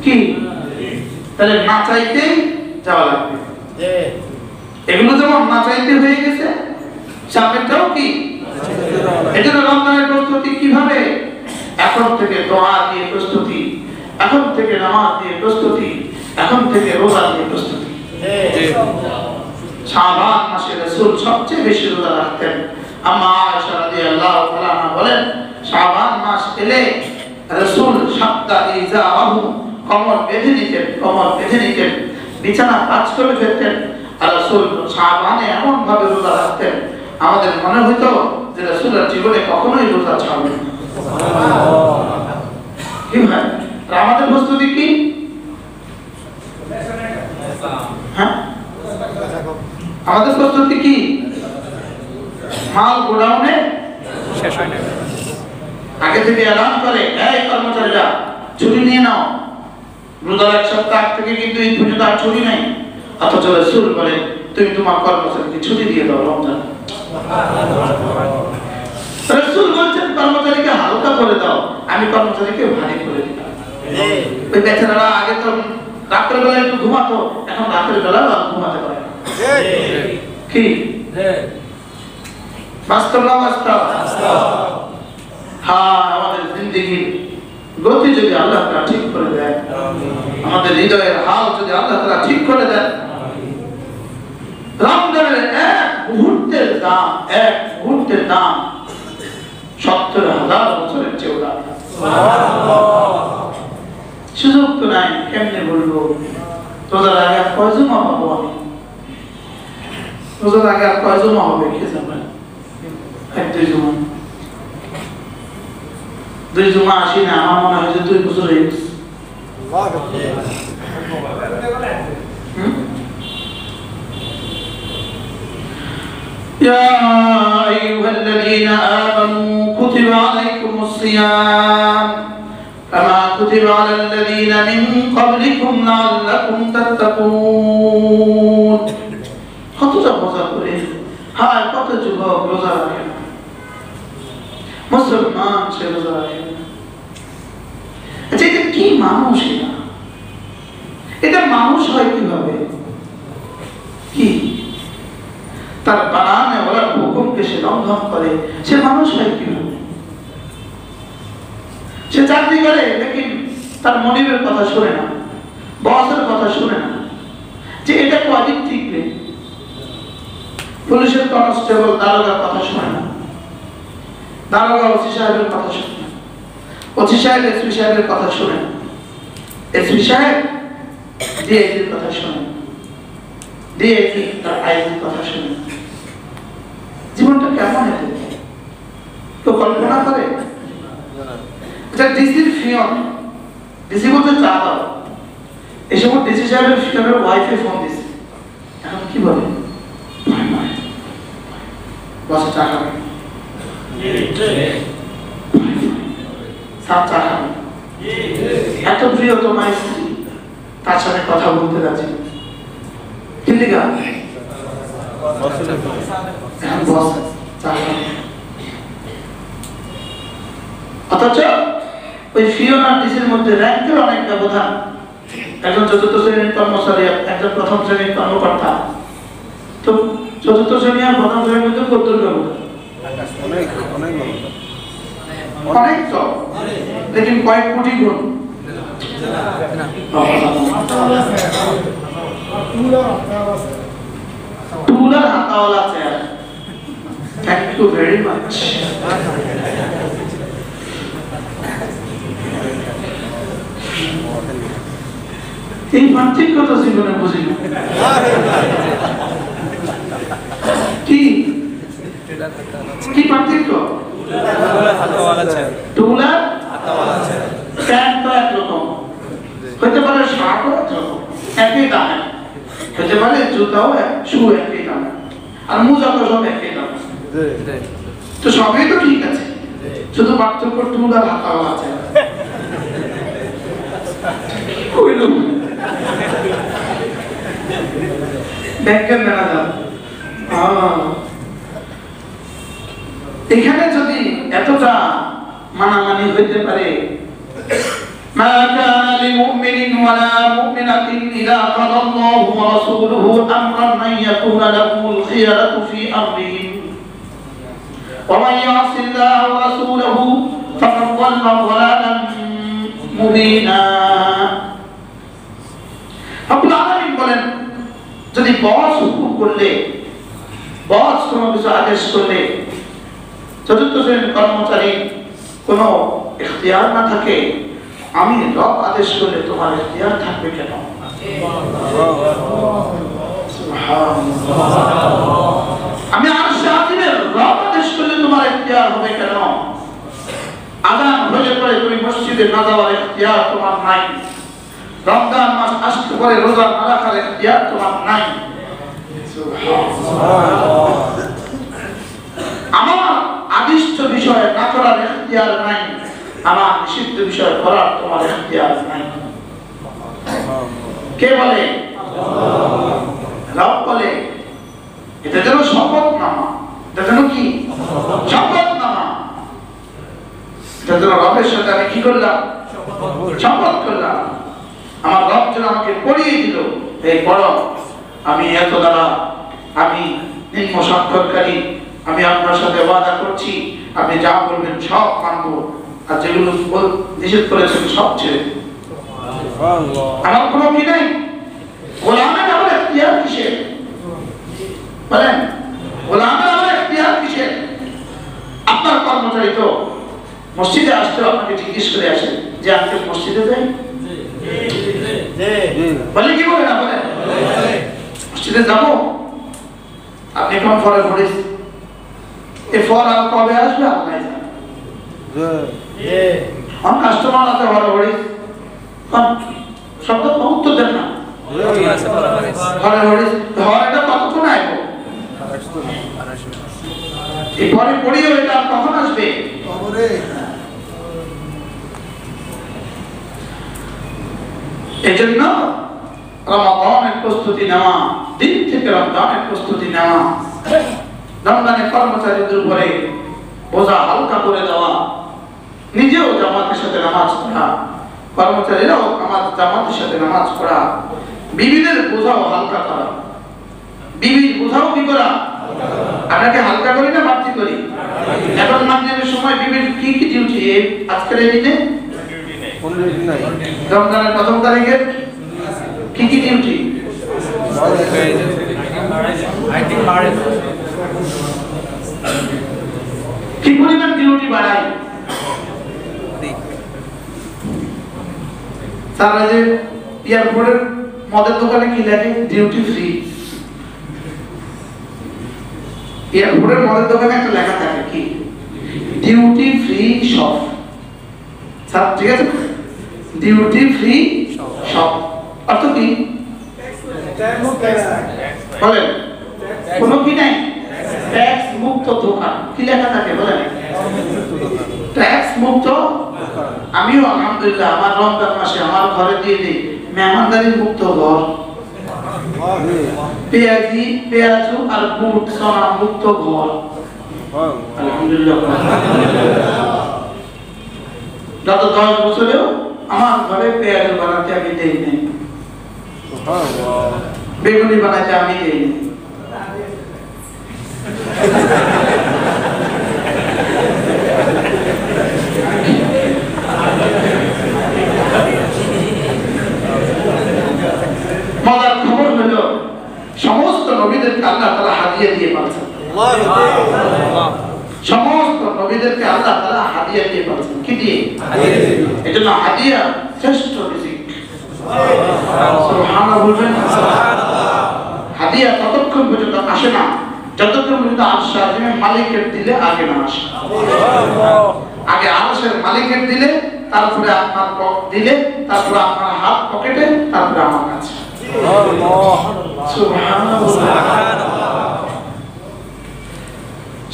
কি তাহলে না চাইতেই যাওয়া লাগবে। এগুলো যেমন না চাইতে হয়ে গেছে, সামনেটাও কি? এটা রমজানের প্রস্তুতি কিভাবে? এখন থেকে দোয়া দিয়ে প্রস্তুতি, এখন থেকে নামাজ দিয়ে প্রস্তুতি, এখন থেকে রোজা দিয়ে প্রস্তুতি। শাবান মাসে রাসূল সবচেয়ে বেশি রোজা রাখতেন। আম্মা আয়েশা রাদিয়াল্লাহু তাআলা বলেন, শাবান মাস এলে রাসূল সাতটা ইজারাহু, কমর বেঁধে নিতেন, কমর বেঁধে নিতেন, বিছানা কাজ করে ফেলতেন। আর রাসূল শাবানে এমন ভাবে রোজা রাখতেন, আমাদের মনে হতো যে রাসূলের জীবনে কখনোই রোজা ছাড়বেন না। কি ভাই, আমাদের প্রস্তুতি কি? হ্যাঁ, আমাদের প্রস্তুতি কি? মাল গোডাউনে শেষ হয় না, আগে থেকে এলান করে, এই কর্মচারীরা ছুটি নিয়ে নাও, রোজার 1 সপ্তাহ থেকে কিন্তু এই পর্যন্ত আর ছুটি নাই। অথচ রাসূল বলে, তুমি তোমার কর্মচারীকে ছুটি দিয়ে দাও রমজান। রাসূল বলছেন কর্মচারীকে হালকা করে দাও, আমি কর্মচারীকে ভারী করে দিলাম। ওই বেচারারা আগে তো রাতের বেলা একটু ঘুমাতো, এখন রাতের বেলা ঘুমাতে পারে না। কি বাস্তব না বাস্তব? হ্যাঁ, আমাদের জিন্দেগির গতি যদি আল্লাহ তাআলা ঠিক করে দেয়, আমাদের হৃদয়ের হাল যদি আল্লাহ তাআলা ঠিক করে দেন, রমজানের 1 মুহূর্তের দাম, 1 মুহূর্তের দাম 70,000 বছরের চেয়েও দাম। সুযোগ তো নাই, কেমনে বলবো? রোজার আগে আর কয় জমা পাবো আমি? রোজার আগে আর কয় জমা হবে কে জানে? 1-2 জমা, 2 জমা আসি না, আমার মনে হয় যে 2 বছর হয়ে গেছে। يا أيها الذين آمنوا كتب عليكم الصيام كما كتب على الذين من قبلكم لعلكم تتقون। কতটা মজা করে, হায় কত যুবক রোজা রাখে না, মুসলমান সে রোজা রাখে না। আচ্ছা, এটা কি মানুষ? এটা মানুষ হয় কিভাবে? কি তার বানানে ওরা হুকুমকে সে লঙ্ঘন করে, সে মানুষ হয় কিভাবে? সে চাকরি করে, লেকিন তার মনিবের কথা শুনে না, বসের কথা শুনে না, যে এটা কদিন ঠিক নেই। পুলিশের কনস্টেবল দারোগার কথা শুনে না, দারোগা ওসি সাহেবের কথা শুনে না, ওসি সাহেব এসপি সাহেবের কথা শুনে না, এসপি সাহেব ডিআইজির কথা শুনে, ডিআইজি তার আইজির কথা শুনে। জীবনটা কেমন হতে তো কল্পনা করে? ডিসির ফিয়ন ডিসি বলতে চা দাও, এই সময় ডিসি সাহেবের ওয়াইফে ফোন দিছে, এখন কি বলে বসে চা খাবে, চা খাবে, এত প্রিয় তোমার স্ত্রী, তার সাথে কথা বলতে যাচ্ছে কিন্তু অথচ ওই ফিওনা ডিসির মধ্যে র্যাঙ্কের অনেক ব্যবধান। একজন চতুর্থ শ্রেণীর কর্মচারী, একজন প্রথম শ্রেণীর কর্মকর্তা, তো চতুর্থ শ্রেণী আর প্রথম শ্রেণীর মধ্যে কত ব্যবধান? অনেক তো, লেকিন কয়েক কোটি গুণ। টুলার হাতাওয়ালা chair, thank you very much. এই পার্থক্য তো জীবনে বুঝি না। কি কি পার্থক্য? টুলার প্যান্ট তো একরকম হইতে পারে, শার্টও একরকম একই দামে হইতে পারে, জুতাও শু একই দামে, আর মোজা তো সব একই দামে, তো সবই তো ঠিক আছে, শুধু পার্থক্য টুলার হাতাও আছে। ব্যাংকের ম্যানেজার, এখানে যদি এতটা মানামানি হইতে পারে, মা কানা লিমুমিনিন ওয়ালা মুমিনাতিন ইযা কাদাল্লাহু ওয়া রাসূলুহু আমরান আন ইয়াকুনা লাহুমুল খিয়ারাতু ফি আমরিহিম ওয়া মান ইয়াসিল্লাহা ওয়া রাসূলুহু ফাকাদ দাল্লা দালালান মুবিনা। আল্লাহ আলামিন বলেন, যদি বস হুকুম করলে, বস কোনো কিছু আদেশ করলে, চতুর্থ শ্রেণীর কর্মচারী কোনো ইখতিয়ার না থাকে, আমি রব আদেশ করলে তোমার ইখতিয়ার থাকবে কেন? আমি আরশে আজিমের রব আদেশ করলে তোমার ইখতিয়ার হবে কেন? আযান হলে পরে তুমি মসজিদে না যাওয়ার ইখতিয়ার তোমার নাই, রমজান মাস আসতে পরে রোজা না রাখার ইখতিয়ার তোমার নাই। আমার আদিষ্ট বিষয় না করার ইখতিয়ার নাই, আমার নিষিদ্ধ বিষয় করার তোমার ইখতিয়ার নাই। কে বলে? রব বলে। এটা যেন শপথনামা, এটা যেন কি শপথনামা, এটা যেন রবের সাথে আমি কি করলাম? শপথ করলাম। আমার রব যেন আমাকে পড়িয়ে দিল, এই পড়ো, আমি এত দ্বারা আমি নিম্ন স্বাক্ষরকারী, আমি আপনার সাথে ওয়াদা করছি আপনি যা বলবেন সব মানবো, আর যেগুলো নিষেধ করেছেন সব ছেড়ে আমার কোনো কি নাই। গোলামের আমার ইখতিয়ার কিসের? বলেন, গোলামের আমার ইখতিয়ার কিসের? আপনার কর্মচারী তো মসজিদে আসতে আপনাকে জিজ্ঞেস করে আসে যে আজকে মসজিদে যাই, বলে কি বলে না? বলে মসজিদে যাবো। আপনি কোন ফলে পড়েছ? এই ফল আর কবে আসবে আপনার জানেন। কাস্টমার আছে ঘরে পড়েছ, শব্দ উত্তর দেন না, ঘরে পড়েছ, ঘরেটা কতক্ষণ আসবো? এই ঘরে পড়িও এটা কখন আসবে? এই জন্য রমাদানের প্রস্তুতি নেওয়া, দিন থেকে রমজানের প্রস্তুতি নেওয়া, রমজানের কর্মচারীদের উপরে বোঝা হালকা করে দেওয়া, নিজেও জামাতের সাথে নামাজ পড়া, কর্মচারীরাও জামাতের সাথে নামাজ পড়া, বিবিদের বোঝাও হালকা করা। বিবির বোঝাও কি করা? আপনাকে হালকা করি না বাড়তি করি? এখন মাগরিবের সময় বিবির কি কি ডিউটি আজকের এই দিনে? রমজানের প্রথম তারিখে কি কি ডিউটি? কি পরিমাণ ডিউটি বাড়াই? তারা যে এয়ারপোর্টের মদের দোকানে কি লাগে? Duty free. এয়ারপোর্টের মদের দোকানে একটা লেখা থাকে কি? Duty free shop. স্যার ঠিক আছে, ডিউটি ফ্রি শপ অর্থ কি বলেন? কোনো কি নাই? ট্যাক্স মুক্ত দোকান। কি লেখা থাকে বলেন? ট্যাক্স মুক্ত। আমিও আলহামদুলিল্লাহ আমার রমজান মাসে আমার ঘরে দিয়ে দিই মেহমানদারি মুক্ত ঘর, পেঁয়াজি পেঁয়াজু আর বুট সোনা মুক্ত ঘর। আলহামদুলিল্লাহ গত 10 বছরেও আমার ঘরে পেঁয়াজু বানাতে আমি দেই নাই, বেগুনি বানাতে আমি দেই নাই। মজার খবর হলো সমস্ত নবীদেরকে আল্লাহ তাআলা হাদিয়া দিয়ে পাঠান। সমস্ত নবীদেরকে আল্লাহ তাআলা হাদিয়া দিয়ে পাঠান। কি দিয়ে? হাদিয়া দিয়ে। এজন্য হাদিয়া শ্রেষ্ঠ রিজিক। সুবহানাল্লাহ বলবেন। সুবহানাল্লাহ। হাদিয়া ততক্ষণ পর্যন্ত আসে না যতক্ষণ পর্যন্ত আরশ আজিমের মালিকের দিলে আগে না আসে। আগে আরশের মালিকের দিলে, তারপরে আপনার পকেট দিলে, তারপরে আপনার হাত পকেটে, তারপরে আমার কাছে।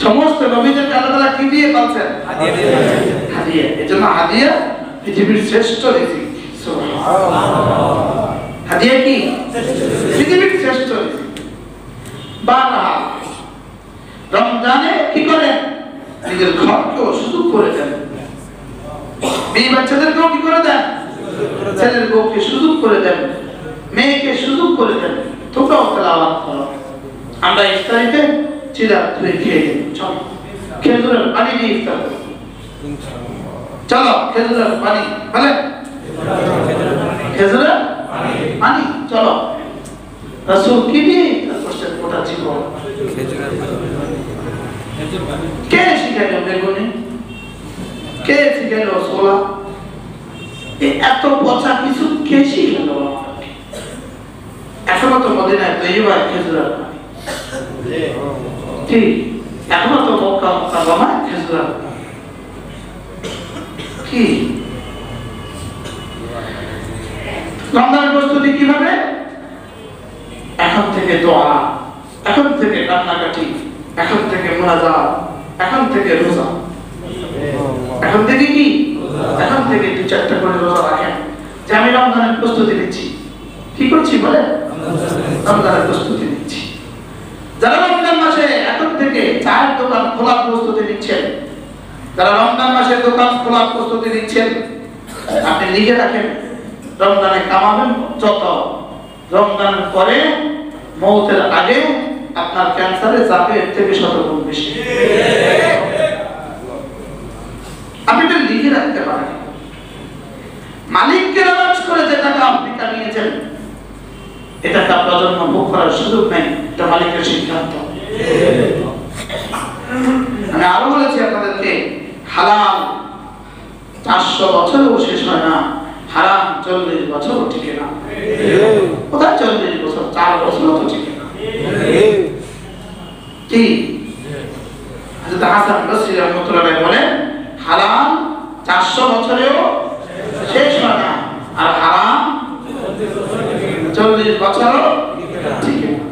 সমস্ত নবীদেরকে আল্লাহ তাআলা কি দিয়ে পাচ্ছেন? হাদিয়া। এজন্য হাদিয়া পৃথিবীর শ্রেষ্ঠ রিজিক। সুবহানাল্লাহ। হাদিয়া কি? পৃথিবীর শ্রেষ্ঠ রিজিক। বারহাল রমজানে কি করেন? নিজের ঘরকেও সুযোগ করে দেন, মেয়ে বাচ্চাদেরকেও কি করে দেন? ছেলের বউকে সুযোগ করে দেন, মেয়েকে সুযোগ করে দেন। তোমরাও তেলাওয়াত করো। আমরা ইফতারিতে চিরা ধুয়ে খেয়ে দিই। চলো খেজুরের পানি দিয়ে ইফতার করো। চলো খেজুরের পানি, বলে খেজুরের পানি। চলো রাসূল কি দিয়ে ইফতার করছেন? গোটা জীবন। কে শিখাইলো বেগুনি? কে শিখাইলো ছোলা? এত পচা কিছু কে শিখাইলো? এখনো তো মদিনায় তৈয়বায় খেজুরের পানি, ঠিক এখনো তো মক্কা মুকাররমায় খেজুরের পানি। কি রমজানের প্রস্তুতি কিভাবে? এখন থেকে দোয়া, এখন থেকে কান্নাকাটি, এখন থেকে মুনাজাত, এখন থেকে রোজা। এখন থেকে কি? এখন থেকে 2-4টা করে রোজা রাখেন যে আমি রমজানের প্রস্তুতি নিচ্ছি। কি করছি বলে? রমজানের প্রস্তুতি নিচ্ছি। যারা রমজান মাসে এখন থেকে চায়ের দোকান খোলার প্রস্তুতি নিচ্ছেন, যারা রমজান মাসে দোকান খোলার প্রস্তুতি নিচ্ছেন, আপনি লিখে রাখেন রমজানে কামাবেন যত, রমজানের পরে মৌতের আগে আপনার ক্যান্সারে যাবে এর থেকে 100 গুণ বেশি। আপনি এটা লিখে রাখতে পারেন। মালিককে নারাজ করে যে টাকা আপনি কামিয়েছেন, এটা তা প্রজন্ম ভোগ করার সুযোগ নেই। এটা মালিকের সিদ্ধান্ত। আমি আরো বলেছি আপনাদেরকে, হালাল 400 বছরেও শেষ হয় না, হারাম 40 বছরও টিকে না। কোথায় 40 বছর? 4 বছরও তো টিকে না। কি হযরত হাসান বসরি রাহমাতুল্লাহ আলাইহি বলেন, হালাল 400 বছরেও শেষ হয় না, আর হারাম 40 বছরও টিকে না।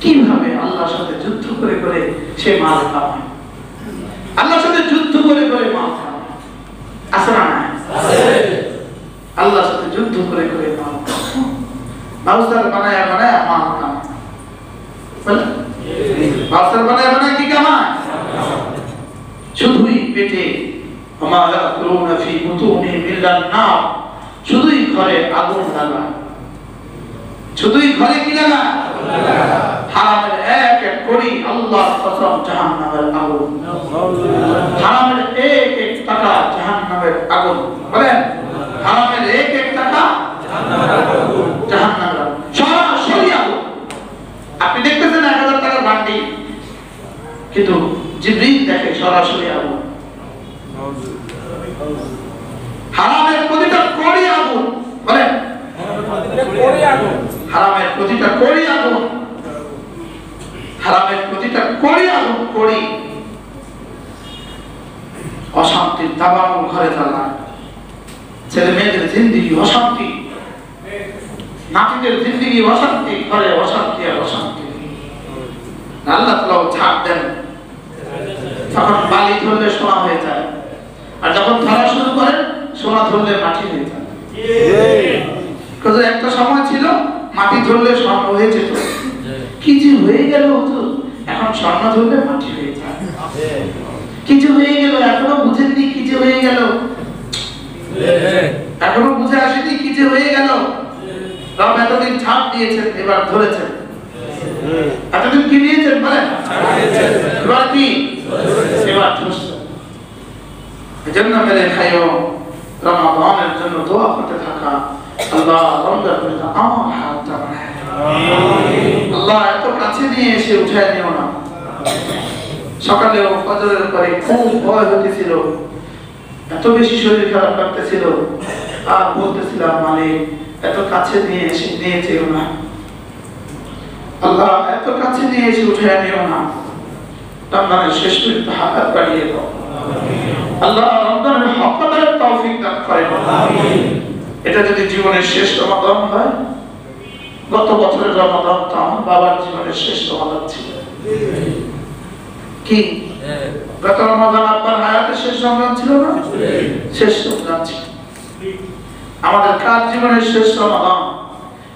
কিভাবে? আল্লাহর সাথে যুদ্ধ করে করে সে মাল খায়, আল্লাহর সাথে যুদ্ধ করে করে মাল খায়। আছে না? আছে। আল্লাহর সাথে যুদ্ধ করে করে মাল খায়। বাউসার বানায় বানায় মাল খায়। বলে বাউসার বানায় বানায় কি কামায়? শুধুই পেটে আমারা করুনা ফি বুতুনি মিল্লান নার, শুধুই ঘরে আগুন লাগায়। শুধুই ঘরে কি লাগায়? হারামের এক এক করি আল্লাহর কসম জাহান্নামের আগুন। হারামের এক এক টাকা জাহান্নামের আগুন। বলেন হারামের এক এক টাকা জাহান্নামের আগুন, সরাসরি আগুন। আপনি দেখতেছেন 1000 টাকার বান্ডি, কিন্তু জিবরিল দেখে সরাসরি আগুন। হারামের প্রতিটা কড়ি আগুন। বলেন হারামের প্রতিটা কড়ি আগুন। হারামের প্রতিটা কড়ি আগুন। কড়ি অশান্তির দাবানল ঘরে জ্বালায়, ছেলে মেয়েদের জিন্দেগি অশান্তি, নাতিদের জিন্দেগি অশান্তি, ঘরে অশান্তি আর অশান্তি। আল্লাহ তাআলা ছাড় দেন, তখন বালি ধরলে সোনা হয়ে যায়, আর যখন ধরা শুরু করেন সোনা ধরলে মাটি হয়ে যায়। কারণ একটা সময় ছিল মাটি ধরলে স্বর্ণ হয়ে যেত, কি যে হয়ে গেল হুজুর, এখন স্বর্ণ ধরলে মাটি হয়ে যায়। কি যে হয়ে গেল, এখনো বুঝেননি কি যে হয়ে গেল, এখনো বুঝে আসেনি কি যে হয়ে গেল। রব এতদিন ছাপ দিয়েছেন, এবার ধরেছেন। এতদিন কি দিয়েছেন বলেন, এবার কি, এবার ধরছেন। এজন্য মেরে খাইও রমাদানের জন্য দোয়া করতে থাকা, আল্লাহ রমজান পর্যন্ত আমার হাতটা বাড়ায়, আল্লাহ এত কাছে নিয়ে এসে উঠায় নিও না। সকালেও ফজরের পরে খুব ভয় হতেছিল, এত বেশি শরীর খারাপ লাগতেছিল, আর বলতেছিলাম মালিক এত কাছে নিয়ে এসে নিয়েছেও না, আল্লাহ এত কাছে নিয়ে এসে উঠায় নিও না। রমজানের শেষ পর্যন্ত হাত বাড়িয়ে দাও আল্লাহ, রমজানের হক আদায়ের তৌফিক দান করেন। এটা যদি জীবনের শেষ রমাদান হয়, গত বছরের রমাদান তো আমার বাবার জীবনের শেষ রমাদান ছিল। কি গত রমাদান আপনার হায়াতের শেষ রমজান ছিল না? শেষ রমজান ছিল আমাদের কার জীবনের শেষ রমাদান।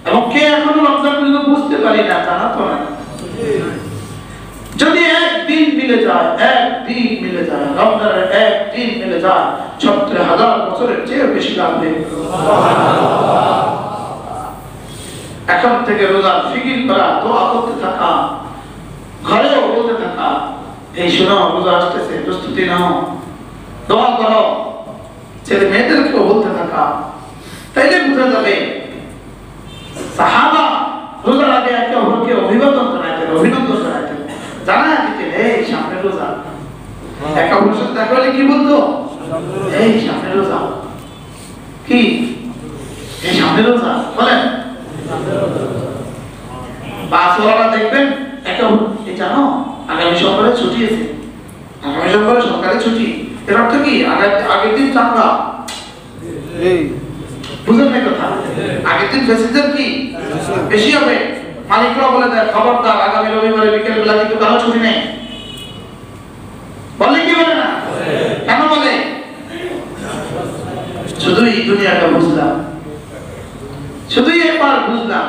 এবং কে এখনো রমজান পর্যন্ত বুঝতে পারি না, তা না তো না। যদি একদিন মিলে যায়, একদিন মিলে যায়, রমজানের একদিন মিলে যায়, ৭০,০০০ বছরের চেয়ে বেশি লাভ হবে। এখন থেকে রোজার ফিকির করা, দোয়া করতে থাকা, ঘরেও বলতে থাকা, এই শোনো রোজা আসতেছে, প্রস্তুতি নাও, দোয়া করো, ছেলে মেয়েদেরকেও বলতে থাকা। তাইলে বুঝা যাবে সাহাবা রোজার আগে একে অপরকে অভিবাদন জানাইতেন, অভিনন্দন জানাইতেন, জানাই দিতেন এই সামনে রোজা। একে অপরের সাথে দেখা হলে কি বলতো, এই সামনে রোজা, কি এই সামনে রোজা বলেন। বাসওয়ালা দেখবেন একে অপরকে, জানো আগামী সপ্তাহে ছুটি আছে, আগামী সপ্তাহে সরকারি ছুটি, এর অর্থ কি আগের দিন চাঁদা, বুঝলেন না কথা, আগের দিন প্যাসেঞ্জার কি বেশি হবে। মালিকরা বলে দেয় খবরদার আগামী রবিবারে বিকেল বেলা কিন্তু কারো ছুটি নেই, বলে কি বলে না, কেন বলে? শুধুই দুনিয়াটা বুঝলাম, শুধুই এবার বুঝলাম,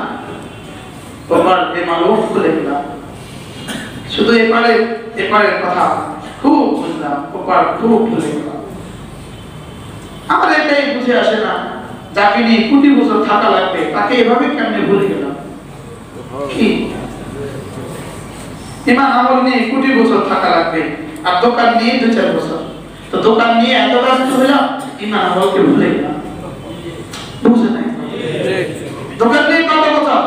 ওপার বেমালুম খুলে গেলাম, শুধু এপারের কথা খুব বুঝলাম, ওপার খুব ভুলে গেলাম। আমার এটাই বুঝে আসে না, যাকে নিয়ে কোটি বছর থাকা লাগবে তাকে এভাবে কেমনে ভুলে গেলাম। কি ইমান আমল নিয়ে কোটি বছর থাকা লাগবে, আর দোকান নিয়ে 2-4 বছর, তো দোকান নিয়ে এত ব্যস্ত হইলাম ইমান আমলকে ভুলে গেলাম। বুঝে নাই দোকান নিয়ে কত বছর,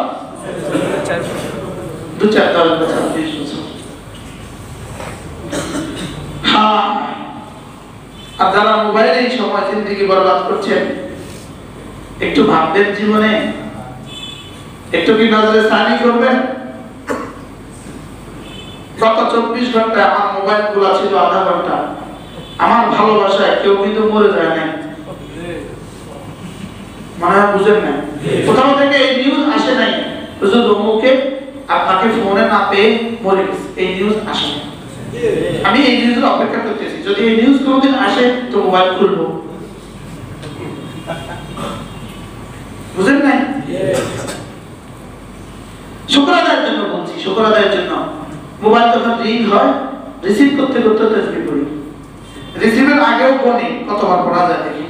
2-4-10 বছর, 20 বছর। হ্যাঁ, আর যারা মোবাইলে এই সময় জিন্দেগি বরবাদ করছেন, একটু ভাববেন জীবনে, একটু কি নজরে সানি করবেন। গত 24 ঘন্টায় আমার মোবাইল খোলা ছিল আধা ঘন্টা, আমার ভালোবাসায় কেউ কিন্তু মরে যায় না, মনে হয় বুঝেন না। কোথাও থেকে এই নিউজ আসে নাই হুজুর অমুকে আপনাকে ফোনে না পেয়ে মরে গেছে, এই নিউজ আসে না। আমি এই নিউজের অপেক্ষা করতেছি, যদি এই নিউজ কোনোদিন আসে তো মোবাইল খুলবো, বুঝেন নাই। শুকর আদায়ের জন্য বলছি, শুকর আদায়ের জন্য মোবাইল যখন রিং হয় রিসিভ করতে করতে তাসবিহ পড়ি, রিসিভের আগেও কোনে কতবার পড়া যায় দেখি,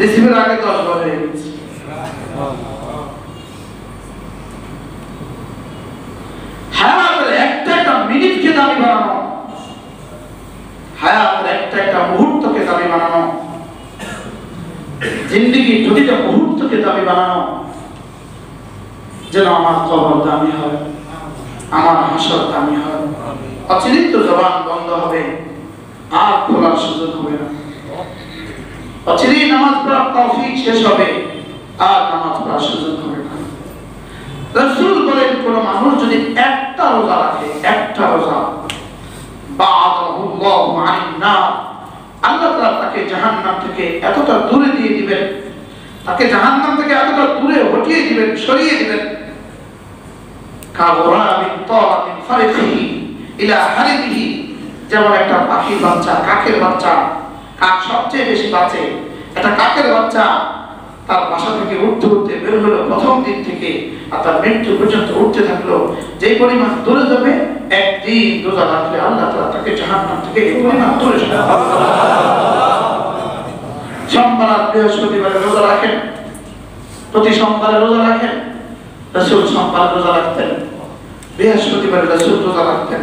রিসিভের আগে 10 বার হয়ে গেছে। হায়াতের একটা মিনিটকে দামি বানানো, হায়াতের একটা মুহূর্তকে দামি বানানো, জিন্দেগির প্রতিটা মুহূর্তকে দামি বানানো, যেন আমার কবর দামি হয়, আমার হাসর দামি হয়। অচিরেই তো জবান বন্ধ হবে, আর খোলার সুযোগ হবে না। অচিরেই নামাজ পড়ার তৌফিক শেষ হবে, আর নামাজ পড়ার সুযোগ হবে না। রাসূল বলেন কোন মানুষ যদি একটা রোজা রাখে, একটা রোজা, বা'আদাহুল্লাহু আনিন নার, আল্লাহ তাআলা তাকে জাহান্নাম থেকে এতটা দূরে দিয়ে দিবেন, তাকে জাহান্নাম থেকে এতটা দূরে হটিয়ে দিবেন, সরিয়ে দিবেন। কাগরাবিন তারাতিন ফারিহি ইলা হারিবিহি, যেমন একটা পাখির বাচ্চা, কাকের বাচ্চা, কাক সবচেয়ে বেশি বাঁচে, একটা কাকের বাচ্চা তার বাসা থেকে উঠতে উঠতে বের হলো প্রথম দিন থেকে আর তার মৃত্যু পর্যন্ত উঠতে থাকলো, যে পরিমাণ দূরে যাবে একদিন রোজা রাখলে আল্লাহ তাআলা তাকে জাহান্নাম থেকে এই পরিমাণ দূরে সরাবেন। সোমবার আর বৃহস্পতিবারে রোজা রাখেন, প্রতি সোমবারে রোজা রাখেন। রাসূল সোমবার রোজা রাখতেন, বৃহস্পতিবারে রাসূল রোজা রাখতেন।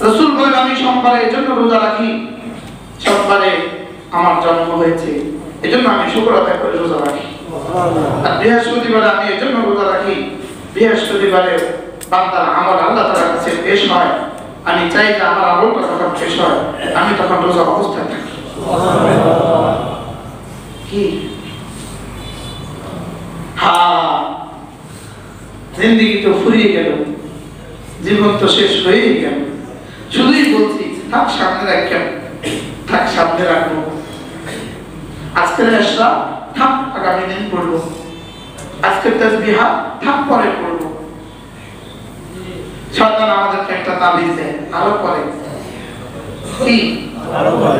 রাসূল বলেন আমি সোমবারে এজন্য রোজা রাখি, সোমবারে আমার জন্ম হয়েছে এজন্য আমি শুকর আদায় করে রোজা রাখি। আর বৃহস্পতিবারে আমি এজন্য রোজা রাখি, বৃহস্পতিবারে বান্দার আমল আল্লাহ তাআলার কাছে পেশ হয়, আমি চাই যে আমার আমলটা যখন পেশ হয় আমি তখন রোজা অবস্থায় থাকি। কি জিন্দেগি তো ফুরিয়ে গেল, জীবন তো শেষ হয়ে গেল, শুধুই বলছি থাক সামনে রাখেন, থাক সামনে রাখবো, আজকের এশরা থাক আগামী দিন পড়বো, আজকের তাসবিহ থাক পরে পড়বো। শয়তান আমাদেরকে একটা তাবিজ দেয়, আরো পরে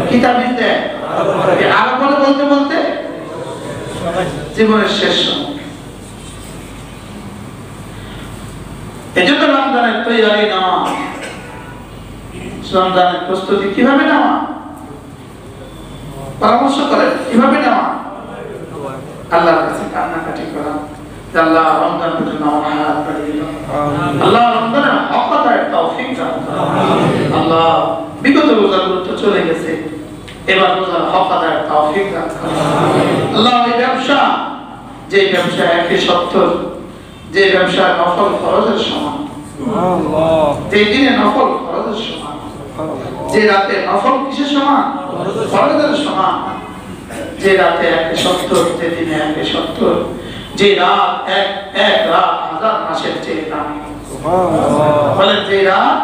কি তাবিজ দেয়, আরো পরে বলতে বলতে জীবনের শেষ সময়। এজন্য রমজানের তৈরি নেওয়া, রমজানের প্রস্তুতি কিভাবে নেওয়া, পরামর্শ করেন কিভাবে নেওয়া। আল্লাহর কাছে কান্নাকাটি করা, আল্লাহ রমজান পর্যন্ত আমার হায়াত বাড়িয়ে দাও, আল্লাহ রমজানের হক আদায়ের তৌফিক দাও, আল্লাহ বিগত রোজাগুলো তো চলে গেছে, এবার রোজার হক আদায়ের তৌফিক দাও। আল্লাহ ওই ব্যবসা, যে ব্যবসা 170, যে ব্যবসা নফল ফরজের সমান, যে দিনে নফল ফরজের সমান, যে রাতে নফল কিসের সমান, ফরজের সমান, যে রাতে 170, যে দিনে 170, যে রাত এক রাত 1000 মাসের চেয়ে দামি। বলেন যে রাত,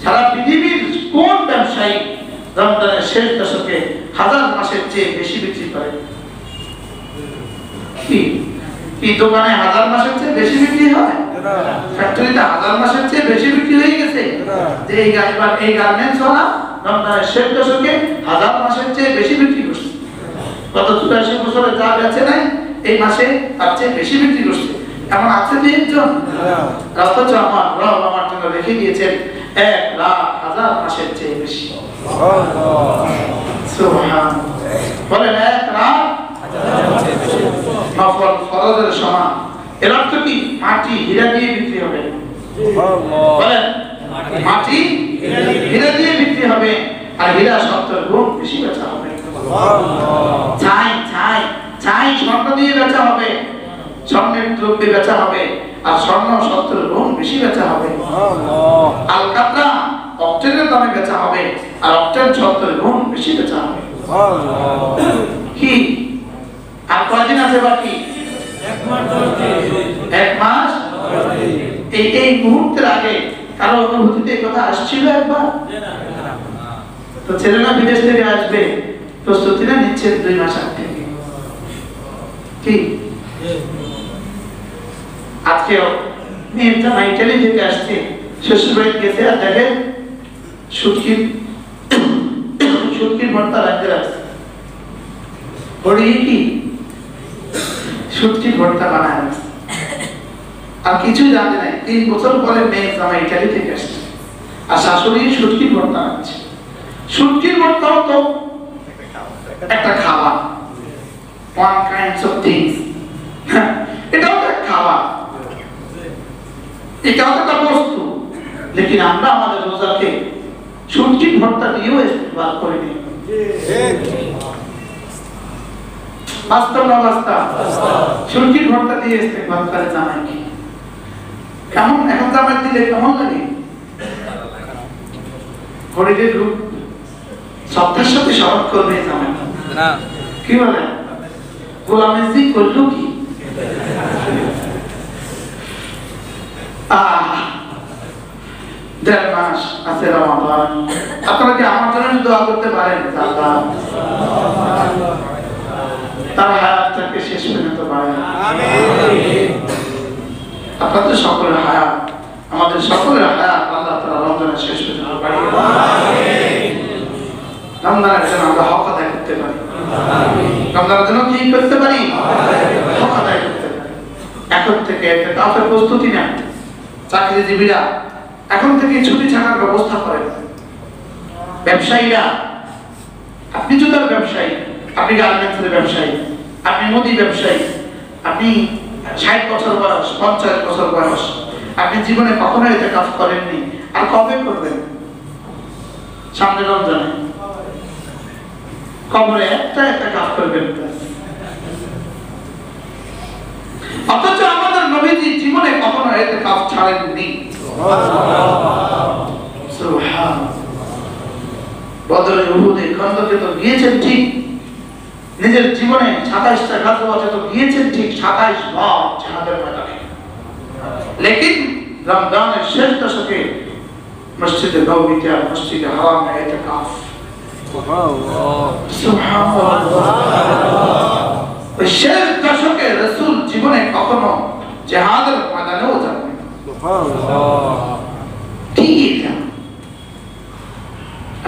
সারা পৃথিবীর কোন ব্যবসায়ী রমজানের শেষ দশকে 1000 মাসের চেয়ে বেশি বিক্রি করে? কি দোকানে 1000 মাসের চেয়ে বেশি বিক্রি হয়? ফ্যাক্টরিতে 1000 মাসের চেয়ে বেশি বিক্রি হয়ে গেছে। যে এই গার্মেন্টস ওয়ালা রমজানের শেষ দশকে 1000 মাসের চেয়ে বেশি বিক্রি করছে। গত 84 বছরে যা বেচে নাই এই মাসে তার চেয়ে বেশি বিক্রি করছে। এমন আছে যে একজন, অথচ আমার রব আমার জন্য রেখে দিয়েছেন 1,00,000 মাসের চেয়ে বেশি। সুবহানাল্লাহ। বলেন 1,00,000 নফল ফরজের সমান। এর অর্থ কি? মাটি হীরা দিয়ে বিক্রি হবে। বলেন মাটি হীরা দিয়ে বিক্রি হবে, আর হীরা 70 গুণ বেশি বেচা হবে। ছাই স্বর্ণ দিয়ে বেচা হবে, স্বর্ণের দ্রব্যে বেচা হবে, আর স্বর্ণ 70 গুণ বেশি বেচা হবে। আলকাতরা অক্টেনের দামে বেচা হবে, আর অক্টেন 70 গুণ বেশি বেচা হবে। কি আর কয়দিন আছে বাকি? 1 মাস। এই মুহূর্তের আগে কারো অনুভূতিতে এই কথা আসছিল একবার? তো ছেলেরা বিদেশ থেকে আসবে, প্রস্তুতিটা নিচ্ছে 2 মাস আগে থেকে। কি আজকে মেয়েটা ইটালি থেকে আসছে, শ্বশুর বাড়ি গেছে, আর দেখে শুটকির ভর্তা রাখতে রাখছে। কি শুটকির ভর্তা বানায় রাখছে, আর কিছুই জানে নাই। 3 বছর পরে মেয়ে জামাই ইটালি থেকে আসছে, আর শাশুড়ি শুটকির ভর্তা রাখছে। শুটকির ভর্তাও তো একটা খাবার, one kinds of things। এটাও তো একটা খাবার, এটাও তো একটা বস্তু। লেকিন আমরা আমাদের রোজাকে শুটকির ভর্তা দিয়েও ইস্তেমাল করে নিই। বাস্তব না বাস্তব? শুটকির ভর্তা দিয়ে ইস্তেমাল করে জামাই কি কেমন? এখন জামাই দিলে কেমন লাগে? ঘড়ির রূপ শ্রদ্ধার সাথে স্মরণ করবে জামাই। কি বলে গোলামেজি করলো কি? দেড় মাস আছে রমাদান, আপনারা কি আমার জন্য দোয়া করতে পারেন? আল্লাহ তার হায়াতটাকে শেষ পর্যন্ত পারেন। আপনাদের সকলের হায়াত, আমাদের সকলের হায়াত আল্লাহ তাআলা রমজানের শেষ পর্যন্ত বাড়িয়ে দেন। রমজানের জন্য আমরা হক আদায় করতে পারি, রমজানের জন্য কি করতে পারি? হক আদায় করতে পারি। এখন থেকে ইতিকাফের প্রস্তুতি নেন। চাকরিজীবীরা এখন থেকে ছুটি ছাড়ার ব্যবস্থা করেন। ব্যবসায়ীরা, আপনি জুতার ব্যবসায়ী, আপনি গার্মেন্টসের ব্যবসায়ী, আপনি মুদি ব্যবসায়ী, আপনি 60 বছর বয়স, 50 বছর বয়স, আপনি জীবনে কখনো ইতিকাফ করেননি, আর কবে করবেন? সামনে রমজানে কবরে একটা ইতিকাফ করবেন। অথচ আমাদের নবীজি জীবনে কখনো ইতিকাফ ছাড়েননি। সুবহানাল্লাহ। বদরে, উহুদে, খন্দকে তো গিয়েছেন ঠিক, নিজের জীবনে 27টা গাজওয়াতে তো গিয়েছেন ঠিক, 27 বার জিহাদের ময়দানে। লেকিন রমজানের শেষ দশকে মসজিদে নববীতে আর মসজিদে হারামে ইতিকাফ। সুবহানাল্লাহ। ওই শেষ দশকে রাসূল জীবনে কখনো জিহাদের ময়দানেও যাননি। ঠিক এটা।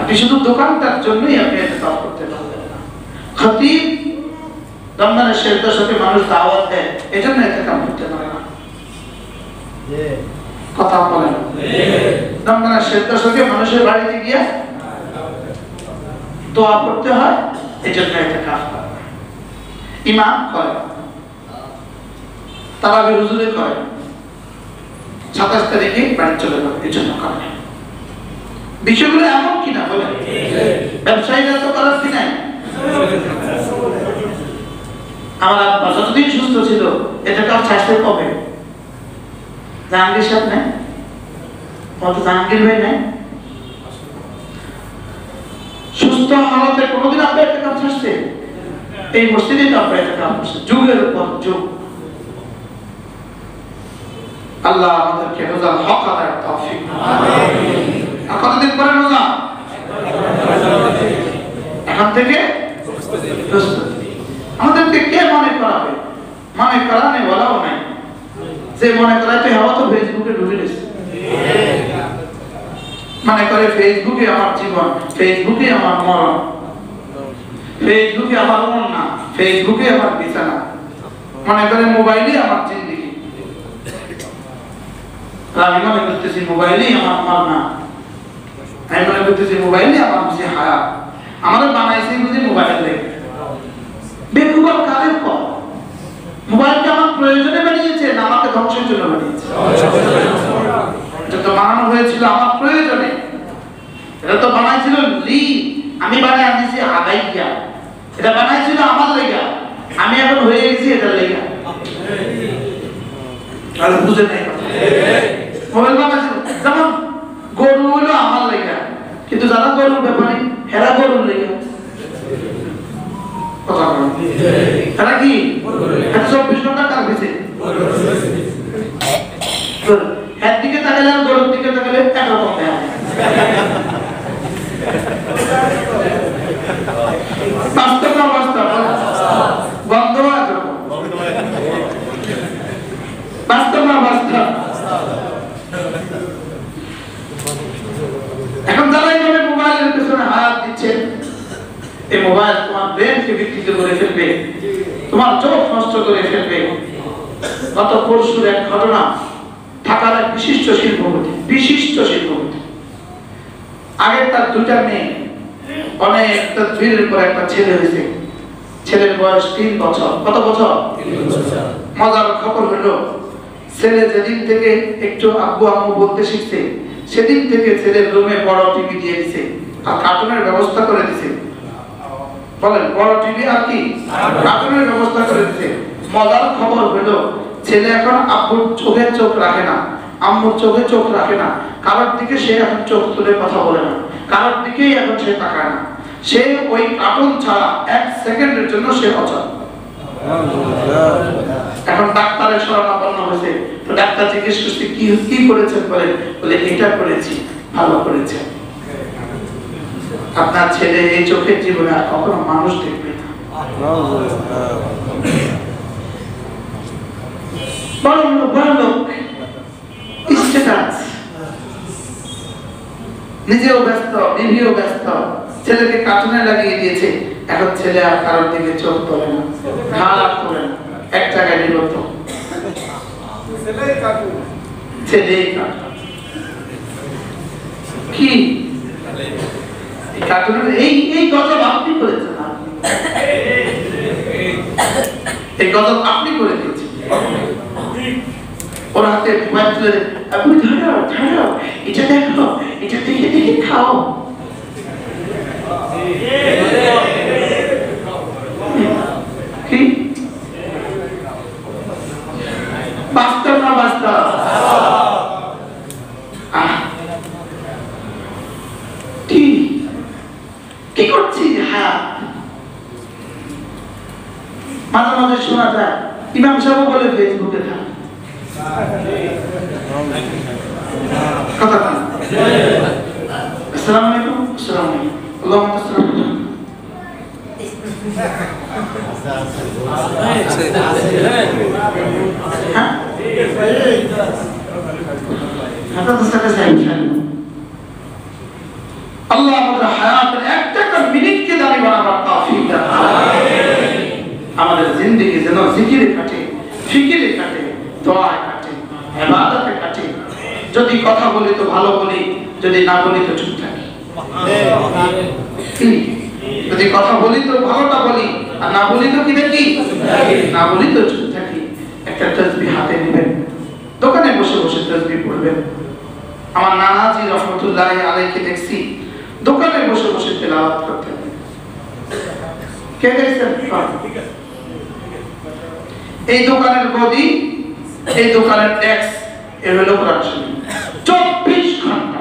আপনি শুধু দোকানটার জন্যই আপনি ইতিকাফ করতে পারবেন না। খতিব রমজানের শেষ দশকে মানুষ দাওয়াত দেয়, এজন্য ইতিকাফ করতে পারে না। কথা বলেন। রমজানের শেষ দশকে মানুষের বাড়িতে গিয়ে দোয়া করতে হয়, এজন্য ইতিকাফ করে। ইমাম করে, তারাবি হুজুরে করে, 27 তারিখে বাড়ি চলে যাবে, এজন্য করে। বিষয়গুলো এমন কিনা বলেন? ব্যবসায়ীরা তো করার কি নাই? আমার আব্বা যতদিন সুস্থ ছিল ইতিকাফ ছাড়তে কবে? জাহাঙ্গীর সাহেব নেই, কত জাহাঙ্গীর ভাই নেই, সুস্থ হালতে কোনোদিন আপনি ইতিকাফ ছাড়তে? এই মসজিদে তো আপনি ইতিকাফ করছেন, যুগের উপর যুগ। আল্লাহ আমাদেরকে রোজার হক আদায়ের তৌফিক দান। আমিন। আর কতদিন পরে রোজা? এখন থেকে প্রস্তুতি। আমাদেরকে কে মনে করাবে? মনে করানে বলাও নাই, যে মনে করাতে হওয়া তো ফেসবুকে ঢুকে গেছে। মনে করে ফেসবুকে আমার জীবন, ফেসবুকে আমার মরণ, ফেসবুকে আমার না, ফেসবুকে আমার বিছানা, মনে করে মোবাইলে আমার জিন্দেগি। আমি মনে করতেছি মোবাইলেই আমার মারনা, আমি মনে করতেছি মোবাইলে আমার বুঝি হায়াত, আমাদের বানাইছি বুঝি মোবাইল লেগে। বেকুবার কাদের কর? মোবাইলকে আমার প্রয়োজনে বানিয়েছে না আমাকে ধ্বংসের জন্য বানিয়েছে? এটা তো বানানো হয়েছিল আমার প্রয়োজনে, এটা তো বানাইছিল লি, আমি বানাই আনছি আগাইয়া, এটা বানাইছিল আমার লেগা, আমি এখন হয়ে গেছি এটার লেগা। আর বুঝে নাই মোবাইল বানাইছিল, যেমন গরু হলো আমার লেগা, কিন্তু যারা গরুর ব্যাপারী হেরা গরুর লেগা। কথা বলেন, এরা কি 24 ঘন্টা কার পিছে? একদিকে তাকালে আর গরুর দিকে তাকালে একরকম দেখা যায়। বাস্তব না বাস্তব? বন্ধ আছে, বাস্তব না বাস্তব? এখন যারা এইভাবে মোবাইলের পেছনে হাত দিচ্ছে, এই মোবাইল তোমার ব্রেনকে বিকৃত করে ফেলবে, তোমার চোখ নষ্ট করে ফেলবে। গত পরশুর এক ঘটনা, ঢাকার এক বিশিষ্ট শিল্পপতি, আগে তার 2টা মেয়ে, অনেক তদবিরের পর একটা ছেলে হয়েছে, ছেলের বয়স 3 বছর। কত বছর? 3 বছর। মজার খবর হলো, ছেলে যেদিন থেকে একটু আব্বু আম্মু বলতে শিখছে, সেদিন থেকে ছেলের রুমে বড় টিভি দিয়ে দিছে আর কার্টুনের ব্যবস্থা করে দিছে। বলেন, বড় টিভি আর কি কার্টুনের ব্যবস্থা করে দিছে। মজার খবর হলো, ছেলে এখন আব্বুর চোখে চোখ রাখে না, আম্মুর চোখে চোখ রাখে না, কারোর দিকে সে এখন চোখ তুলে কথা বলে না, কারোর দিকেই এখন সে তাকায় না। সে ওই কার্টুন ছাড়া 1 সেকেন্ডের জন্য সে অচল। এখন ডাক্তারের শরণাপন্ন হয়েছে, তো ডাক্তার জিজ্ঞেস করছে কি কি করেছেন, বলে এটা করেছি, ভালো করেছেন। আপনার ছেলে এই চোখের জীবনে আর কখনো মানুষ দেখবে না। নিজেও ব্যস্ত, বিবিও ব্যস্ত, ছেলেকে কার্টুনে লাগিয়ে দিয়েছে। এখন ছেলে আর কারোর দিকে চোখ তোলে না, ঘাড় আর তোলে না, এক জায়গায় নিরত। ছেলেই কার্টুন কি কার্টুনের এই গজব আপনি করেছেন, এই গজব আপনি করে দিয়েছেন। ওর হাতে মোবাইল তুলে আপনি ধরো ধরো, এটা দেখো, এটা দেখে দেখে খাও। কি বাস্তব না বাস্তব? কি করছি? হ্যাঁ, মাঝে মাঝে শোনা যায় ইমাম সাহেব বলে ফেসবুকে থাক কথা না। আসসালামু আলাইকুম, আসসালামু আলাইকুম, আল্লাহুম্মা সাল্লি আলা আল্লাহ আমাদের হায়াতের একটা মিনিটকে দামি বানাবার তৌফিক দান আমিন। আমাদের জিন্দেগি যেন জিকিরে কাটে, ফিকিরে কাটে, দোয়ায় কাটে, ইবাদতে কাটে। যদি কথা বলি তো ভালো বলি, যদি না বলি তো চুপ থাকি। যদি কথা বলি তো ভালোটা বলি, আর না বলি তো কি দেখি, না বলি তো চুপ থাকি। একটা তাসবিহ হাতে নেবেন, দোকানে বসে বসে তাসবিহ পড়বেন। আমার নানাজি রহমতুল্লাহি আলাইহি দেখছি দোকানে বসে বসে তেলাওয়াত করতেন। কে দেখছেন? এই দোকানের গদি, এই দোকানের ট্যাক্স, এ হলো কোরআন শরীফ। 24 ঘন্টা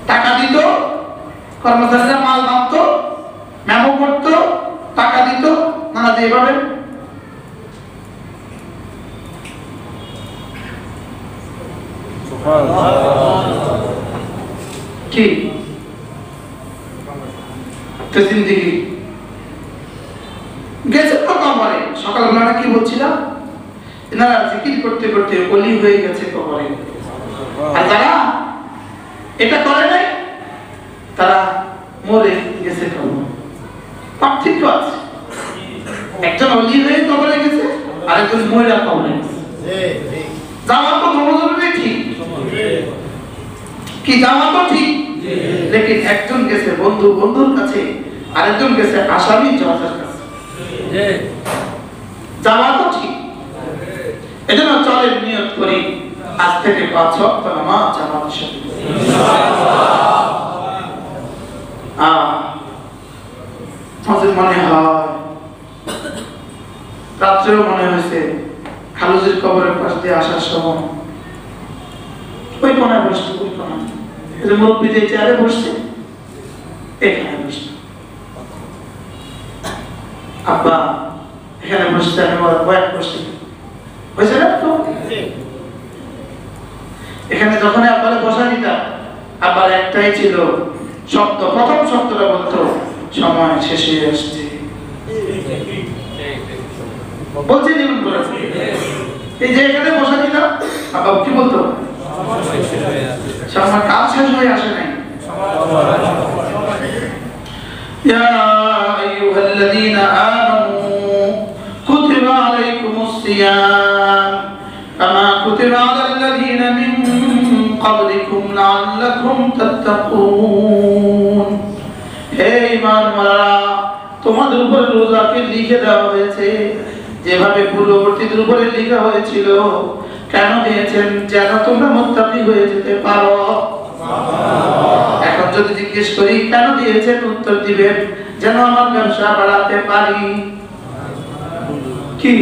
টাকা দিত, কর্মচারীরা মাল মাপত, মেমো করত, টাকা দিত, নানা যেভাবে কি তো জিন্দেগি গেছে তো কবরে। সকালবেলা কি বলছিলাম, এনারা জিকির করতে করতে ওলি হয়ে গেছে কবরে। আর যারা এটা করে নাই তারা মরে গেছে কবরে। পার্থক্য আছে, একজন ওলি হয়ে কবরে গেছে, আরেকজন মহিলা কবরে গেছে। যাওয়া তো ধর্মজনই ঠিক, কি যাওয়া তো ঠিক, লেকিন একজন গেছে বন্ধুর কাছে, আরেকজন গেছে আসামি জজের কাছে। যাওয়া তো ঠিক, এজন্য চলেন নিয়ত করি আজ থেকে 5 ওয়াক্ত নামাজ জামাতের সাথে। মাঝে মনে হয়, রাত্রেও মনে হয়েছে খালুজির কবরের পাশ দিয়ে আসার সময় ওই কোনায় বসছে, ওই কোনায় এই যে মুরব্বি যে চেয়ারে বসছে এখানে বসছে। আব্বা এখানে বসছে, আমি বয়ান বসছি, বুঝছে না তো? এখানে যখন আব্বারে বসা দিতাম, আব্বার একটাই ছিল শব্দ, প্রথম শব্দটা বলতো সময় শেষ হয়ে আসছে। বলছে জীবন করে এই যে এখানে বসা দিতাম, আব্বা কি বলতো? সময় কাজ শেষ হয়ে আসে নাই। ইয়া আইয়ুহাল্লাযীনা আমানু কুতিবা আলাইকুমুস সিয়াম কামা কুতিবা আলাল্লাযীনা মিন ক্বাবলিকুম লাআল্লাকুম তাত্তাকুন। হে ঈমানওয়ালারা, তোমাদের উপর রোজাকে লিখে দেওয়া হয়েছে যেভাবে পূর্ববর্তীদের উপরে লেখা হয়েছিল। কেন দিয়েছেন? যেন তোমরা মুত্তাকি হয়ে যেতে পারো। এখন যদি জিজ্ঞেস করি কেন দিয়েছেন, উত্তর দিবেন যেন আমার ব্যবসা বাড়াতে পারি। কি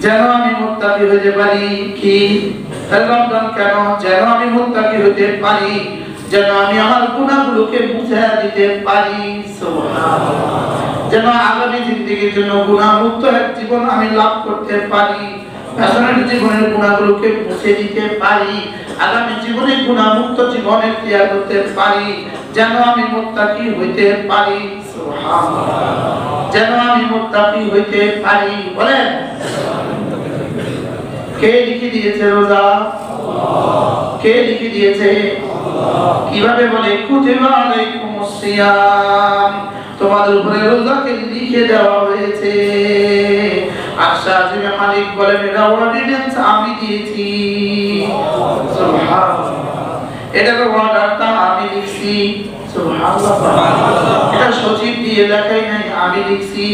যেন আমি মুত্তাকি হতে পারি। কি রমজান কেন? যেন আমি মুত্তাকি হতে পারি। যেন আমি আমার গুনাহগুলোকে মুছে দিতে পারি, সুবহানাল্লাহ। যেন আগামী জিন্দেগির জন্য গুনাহমুক্ত এক জীবন আমি লাভ করতে পারি, আসনের জীবনের গুনাহগুলোকে মুছে দিতে পারি, আগামী জীবনে গুনাহমুক্ত জীবন এখতিয়ার করতে পারি, যেন আমি মুত্তাকি হইতে পারি, সুবহানাল্লাহ। যেন আমি মুত্তাকি হইতে পারি। বলেন কে লিখে দিয়েছে রোজা? কে লিখে দিয়েছে? কিভাবে বলে? কুতিবা আলাইকুমুস সিয়াম, তোমাদের উপরে রোজাকে লিখে দেওয়া হয়েছে। আশা জিমে মালিক বলেন এটা অর্ডিন্যান্স আমি দিয়েছি, সুবহানাল্লাহ। এটার অর্ডারটা আমি লিখছি, সুবহানাল্লাহ। এটা সচিব দিয়ে লেখাই নাই, আমি লিখছি।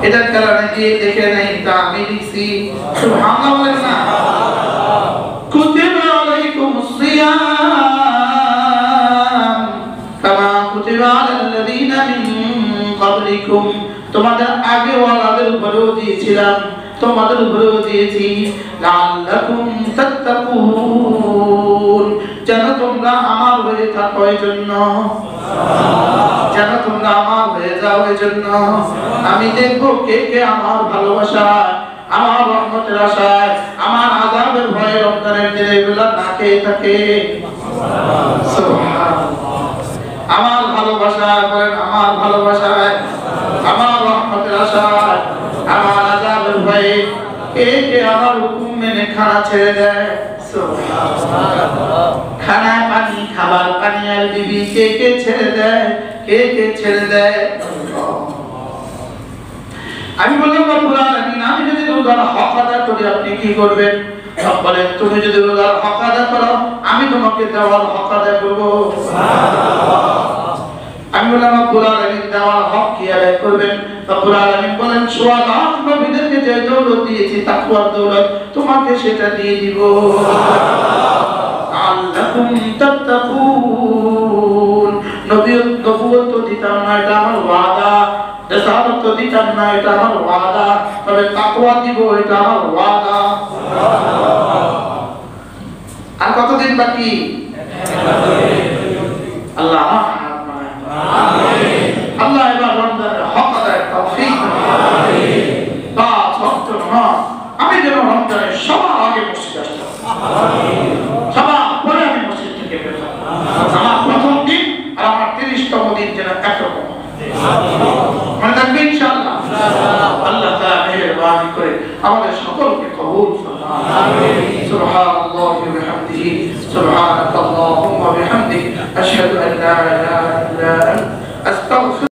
এটা কালামে দিয়ে লিখে নাই, তা আমি লিখছি, সুবহানাল্লাহ। বলেন না কুতিবা আলাইকুমুস সিয়াম কামা কুতিবা আলাল্লাযীনা মিন ক্বাবলিকুম, তোমাদের আগে ওয়ালাদের উপরেও দিয়েছিলাম, তোমাদের উপরেও দিয়েছি, লাআল্লাকুম তাত্তাকুন, যেন তোমরা আমার হয়ে থাকো, এজন্য যেন তোমরা আমার হয়ে যাও, এজন্য আমি দেখবো কে কে আমার ভালোবাসায়, আমার রহমতের আশায়, আমার আযাবের ভয়ে রমজানের দিনে এগুলা না খেয়ে থাকে, সুবহানাল্লাহ। আমার ভালোবাসায়, বলেন আমার ভালোবাসায়, আমার রহমতের আশায়, আমার আযাবের ভয়ে কে কে আমার হুকুম মেনে খানা ছেড়ে দেয়, সুবহানাল্লাহ। খানা পানি, খাবার পানি আর বিবি কে কে ছেড়ে দেয়, কে কে ছেড়ে দেয়? আমি বললাম রব্বুল আলামিন, আমি যদি রোজার হক আদায় করি আপনি কি করবেন? বলেন তুমি যদি রোজার হক আদায় করো আমি তোমাকে দেওয়ার হক আদায় করব, সুবহানাল্লাহ। আমি বললাম রব্বুল আলামিন দেওয়ার হক কি আদায় করবেন? রব্বুল আলামিন বলেন সুহাদা নবীদেরকে যে দৌলত দিয়েছি, তাকওয়ার দৌলত, তোমাকে সেটা দিয়ে দিব, আল্লাকুম তাত্তাকুন। নবুয়ত তো দিতাম না, এটা আমার ওয়াদা, রিসালাত তো দিতাম না, এটা আমার ওয়াদা, তবে তাকওয়া দিব, এটা আমার ওয়াদা, সুবহানাল্লাহ। আর কতদিন বাকি? আল্লাহ আল্লাহ এবার রমজানের হক আদায়ের তৌফিক দান, আমিন। পাঁচ ওয়াক্ত নামাজ আমি যেন রমজানের সবার আগে মসজিদে আসতাম, সবার পরে আমি মসজিদ থেকে বের হতাম। আমার প্রথম দিন আর আমার 30তম দিন যেন একরকম, মনে থাকবে ইনশাআল্লাহ। আল্লাহ তাআলা মেহেরবানি করে আমাদের সকলকে কবুল ফরমান, আমিন। সুবহানাল্লাহি ওয়া বিহামদিহি, সুবহানাকাল্লাহুম্মা ওয়া বিহামদিক, আশহাদু আন লা ইলাহা ইল্লা আনতা, আস্তাগফিরুকা।